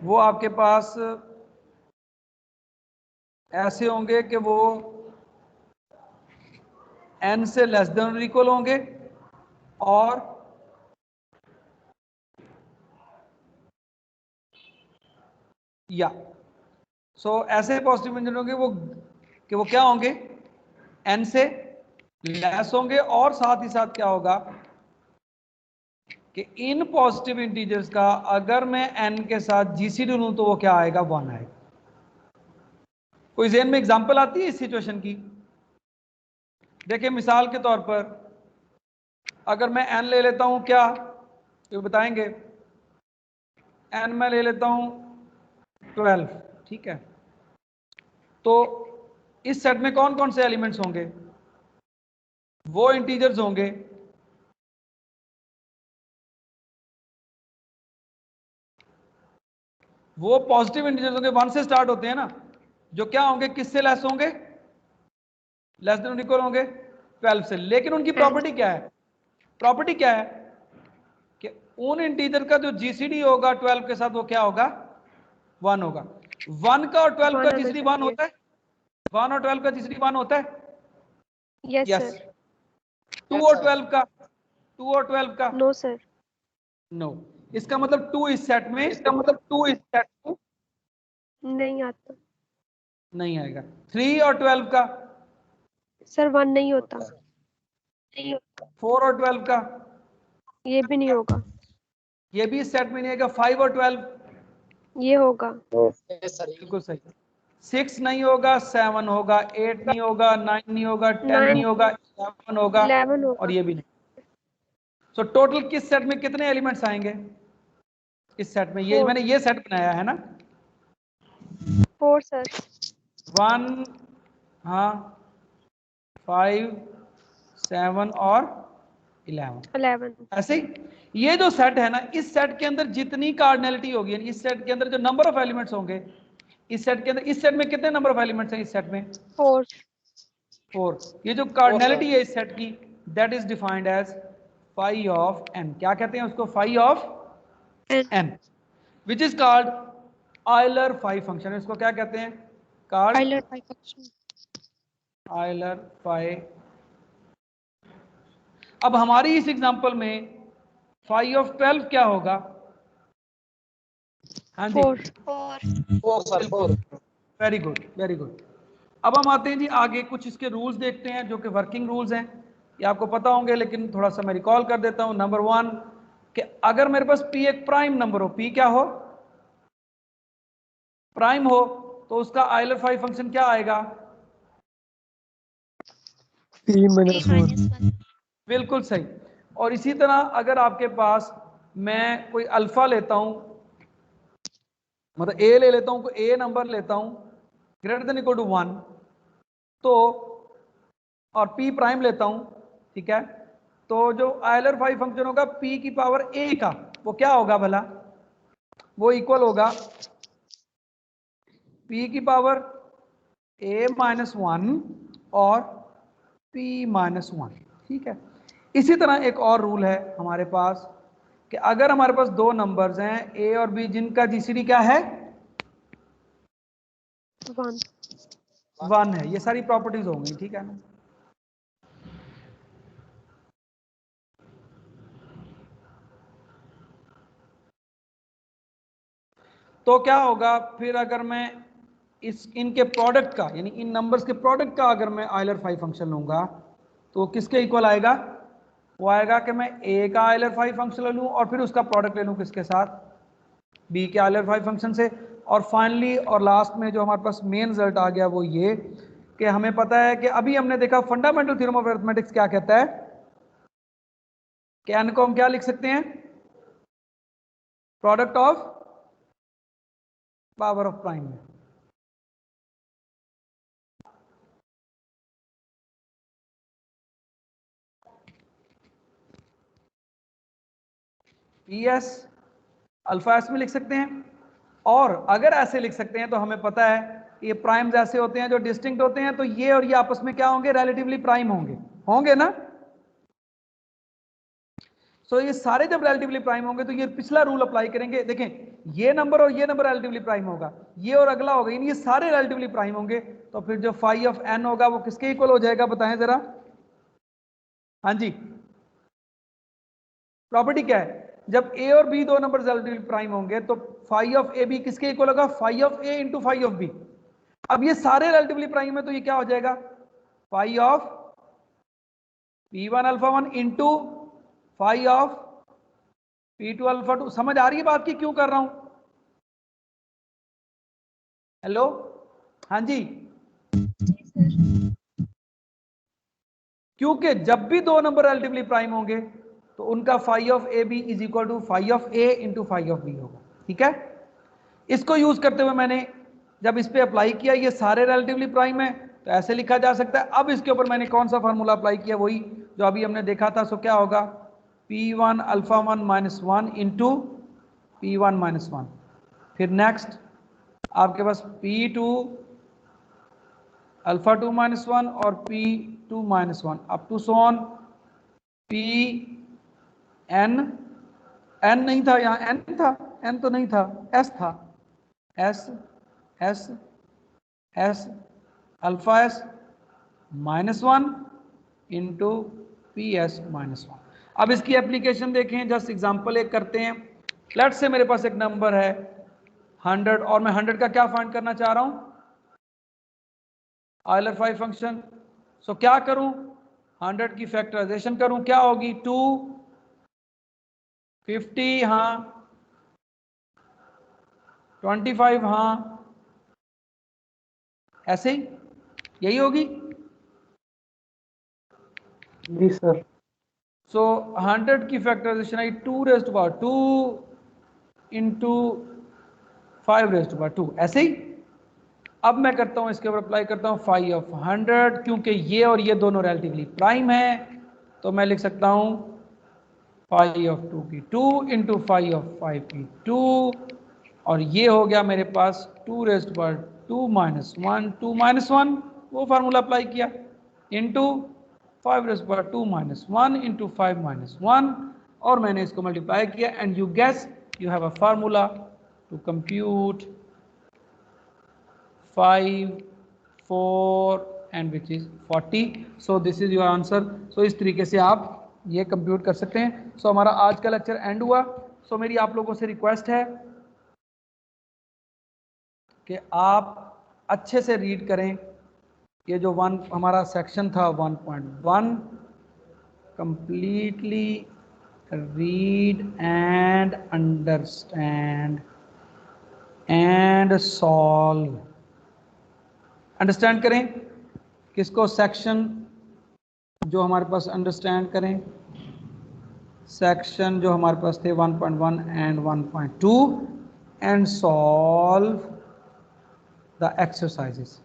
वो आपके पास ऐसे होंगे कि वो n से लेस देन और इक्वल होंगे और या ऐसे पॉजिटिव इंटीजर होंगे वो क्या होंगे, n से लेस होंगे और साथ ही साथ क्या होगा कि इन पॉजिटिव इंटीजर्स का अगर मैं n के साथ जीसीडी लूं तो वो क्या आएगा, 1 आएगा। कोई ज़हन में एग्जांपल आती है इस सिचुएशन की? देखिए मिसाल के तौर पर अगर मैं n ले लेता हूं, क्या ये बताएंगे, n मैं ले लेता हूं 12, ठीक है, तो इस सेट में कौन कौन से एलिमेंट्स होंगे, वो इंटीजर्स होंगे वो पॉजिटिव इंटीजर्स होंगे, 1 से स्टार्ट होते हैं ना, जो क्या होंगे, किससे लेस होंगे, लेस देन इक्वल होंगे 12 से। लेकिन उनकी प्रॉपर्टी क्या है, प्रॉपर्टी क्या है कि उन इंटीजर का जो जीसीडी होगा 12 के साथ वो क्या होगा, 1 होगा। 1 का और 12 का जीसीडी 1 होता है, 1 और 12 का जीसीडी 1 होता है, यस सर। 2 और 12 का, 2 और 12 का, नो सर। नो। इसका मतलब 2 इस सेट में, इसका मतलब 2 इस सेट में नहीं आता, नहीं आएगा। 3 और 12 का सर 1 नहीं होता, 4 और 12 का ये भी नहीं होगा, ये भी इस सेट में नहीं आएगा। 5 और 12 ये होगा, बिल्कुल सही। 6 नहीं होगा, 7 होगा, 8 नहीं होगा, 9 नहीं होगा, 10 9 नहीं होगा, 11 होगा 11 होगा। और ये भी नहीं। सो टोटल किस सेट में कितने एलिमेंट्स आएंगे इस सेट में, ये 4 मैंने ये सेट बनाया है ना, 4 सर। 1, हाँ, 5, 7 और 11 ऐसे ही। ये जो सेट है ना, इस सेट के अंदर जितनी कार्डिनलिटी होगी, इस सेट के अंदर जो नंबर ऑफ एलिमेंट्स होंगे इस सेट के अंदर, इस सेट में कितने नंबर ऑफ एलिमेंट्स हैं इस सेट में, 4। ये जो कार्डिनलिटी है इस सेट की, that is defined as phi of n। क्या कहते हैं उसको, phi of n, which is called Euler phi function. इसको क्या कहते हैं, called Euler phi function, Euler phi. अब हमारी इस एग्जांपल में फाई ऑफ 12 क्या होगा, हाँ जी 4। Very good, very good. अब हम आते हैं जी आगे, कुछ इसके रूल्स देखते हैं जो कि वर्किंग रूल्स हैं, ये आपको पता होंगे लेकिन थोड़ा सा मैं रिकॉल कर देता हूं। नंबर 1 कि अगर मेरे पास p एक प्राइम नंबर हो, p क्या हो, प्राइम हो, तो उसका आयलर फाई फंक्शन क्या आएगा, p-1। बिल्कुल सही। और इसी तरह अगर आपके पास मैं कोई अल्फा लेता हूं, मतलब a ले लेता हूं, कोई a नंबर लेता हूं ग्रेटर देन इक्वल टू 1, तो और p प्राइम लेता हूं, ठीक है, तो जो आयलर फाई फंक्शन होगा p की पावर a का, वो क्या होगा भला, वो इक्वल होगा p की पावर a माइनस 1 और p माइनस 1, ठीक है। इसी तरह एक और रूल है हमारे पास कि अगर हमारे पास दो नंबर्स हैं a और b जिनका जीसीडी क्या है, 1 है, ये सारी प्रॉपर्टीज होंगी, ठीक है ना। तो क्या होगा फिर अगर मैं इनके प्रोडक्ट का, यानी इन नंबर्स के प्रोडक्ट का अगर मैं आयलर फाई फंक्शन लूंगा तो किसके इक्वल आएगा, वो आएगा कि मैं a का आयलर फाई फंक्शन ले लूं और फिर उसका प्रोडक्ट ले लूं किसके साथ, b के आयलर फाई फंक्शन से। और फाइनली और लास्ट में जो हमारे पास मेन रिजल्ट आ गया वो ये कि हमें पता है कि अभी हमने देखा फंडामेंटल थ्योरम ऑफ अरिथमेटिक्स क्या कहता है कि n को हम क्या लिख सकते हैं, product of power of prime में। PS अल्फा एस में लिख सकते हैं, और अगर ऐसे लिख सकते हैं तो हमें पता है ये प्राइम्स ऐसे होते हैं जो डिस्टिंक्ट होते हैं, तो ये और ये आपस में क्या होंगे, रिलेटिवली प्राइम होंगे, होंगे ना। सो ये सारे जब रिलेटिवली प्राइम होंगे तो ये पिछला रूल अप्लाई करेंगे। देखें ये नंबर और ये नंबर रिलेटिवली प्राइम होगा, ये और अगला होगा, ये सारे रिलेटिवली प्राइम होंगे, तो फिर जो फाई ऑफ n होगा वो किसके इक्वल हो जाएगा, बताएं जरा, हाँ जी, प्रॉपर्टी क्या है, जब ए और बी दो नंबर रिलेटिवली प्राइम होंगे तो फाई ऑफ ए बी किसके इक्वल होगा, phi of a into phi of b. अब ये सारे रिलेटिवली प्राइम है तो ये क्या हो जाएगा, phi of P1 alpha 1 into phi of P2 alpha 2। समझ आ रही है बात की क्यों कर रहा हूं? हेलो, हाँ जी, क्योंकि जब भी दो नंबर रिलेटिवली प्राइम होंगे तो उनका phi of a b is equal to phi of a into phi of b होगा। ठीक है, इसको यूज करते हुए मैंने जब इस पे अप्लाई किया, ये सारे रिलेटिवली प्राइम है तो ऐसे लिखा जा सकता है। अब इसके ऊपर मैंने कौन सा फार्मूला अप्लाई किया, वही जो अभी हमने देखा था। सो क्या होगा, P1 alpha 1 minus 1 into P1 minus 1। फिर नेक्स्ट आपके पास P2 अल्फा 2 माइनस 1 और P2 minus 1 up to so on Pn, n नहीं था यहाँ, n था, n तो नहीं था, s था, s s s alpha s minus 1 into P S minus 1। अब इसकी एप्लीकेशन देखें, जस्ट एग्जांपल एक करते हैं। लेट्स से मेरे पास एक नंबर है 100 और मैं 100 का क्या फाइंड करना चाह रहा हूं, आयलर फाई फंक्शन। सो क्या करूं, 100 की फैक्टराइजेशन करूं, क्या होगी 250, हाँ 25, हाँ ऐसे ही यही होगी जी सर। सो 100 की फैक्टराइजेशन आई 2 raise to power 2 into 5 raise to power 2, ऐसे ही। अब मैं करता हूं इसके ऊपर अप्लाई करता हूं फाई ऑफ 100, क्योंकि ये और ये दोनों रिलेटिवली प्राइम है तो मैं लिख सकता हूं फाई ऑफ 2 की 2 इंटू फाई ऑफ 5 की 2, और ये हो गया मेरे पास 2 raise to power 2 minus 1, 2 minus 1 वो फार्मूला अप्लाई किया into 5 raise to power 2 minus 1 into 5 minus 1, और मैंने इसको मल्टीप्लाई किया and you guess you have a formula to compute 5, 4 and which is 40. So this is your answer. So इस तरीके से आप ये कंप्यूट कर सकते हैं। So हमारा आज का लेक्चर एंड हुआ। So मेरी आप लोगों से रिक्वेस्ट है कि आप अच्छे से रीड करें। ये जो हमारा सेक्शन था 1.1 completely read and understand and solve। Understand करें किसको, सेक्शन जो हमारे पास अंडरस्टैंड करें, सेक्शन जो हमारे पास थे 1.1 and 1.2 and solve the exercises.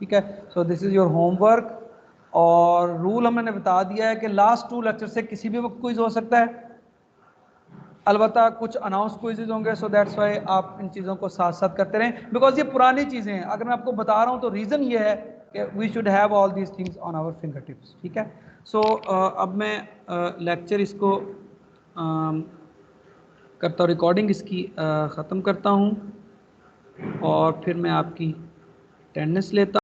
ठीक है, so this is your homework. और रूल हमने बता दिया है कि लास्ट 2 लेक्चर से किसी भी वक्त क्विज हो सकता है, अलबत्ता कुछ अनाउंस क्विज़ेज होंगे। सो दैट्स वाई आप इन चीज़ों को साथ साथ करते रहें, बिकॉज ये पुरानी चीज़ें हैं। अगर मैं आपको बता रहा हूँ तो रीज़न ये है कि we should have all these things on our finger tips. ठीक है, सो अब मैं लेक्चर इसको करता हूँ, रिकॉर्डिंग इसकी ख़त्म करता हूँ और फिर मैं आपकी अटेंडेंस लेता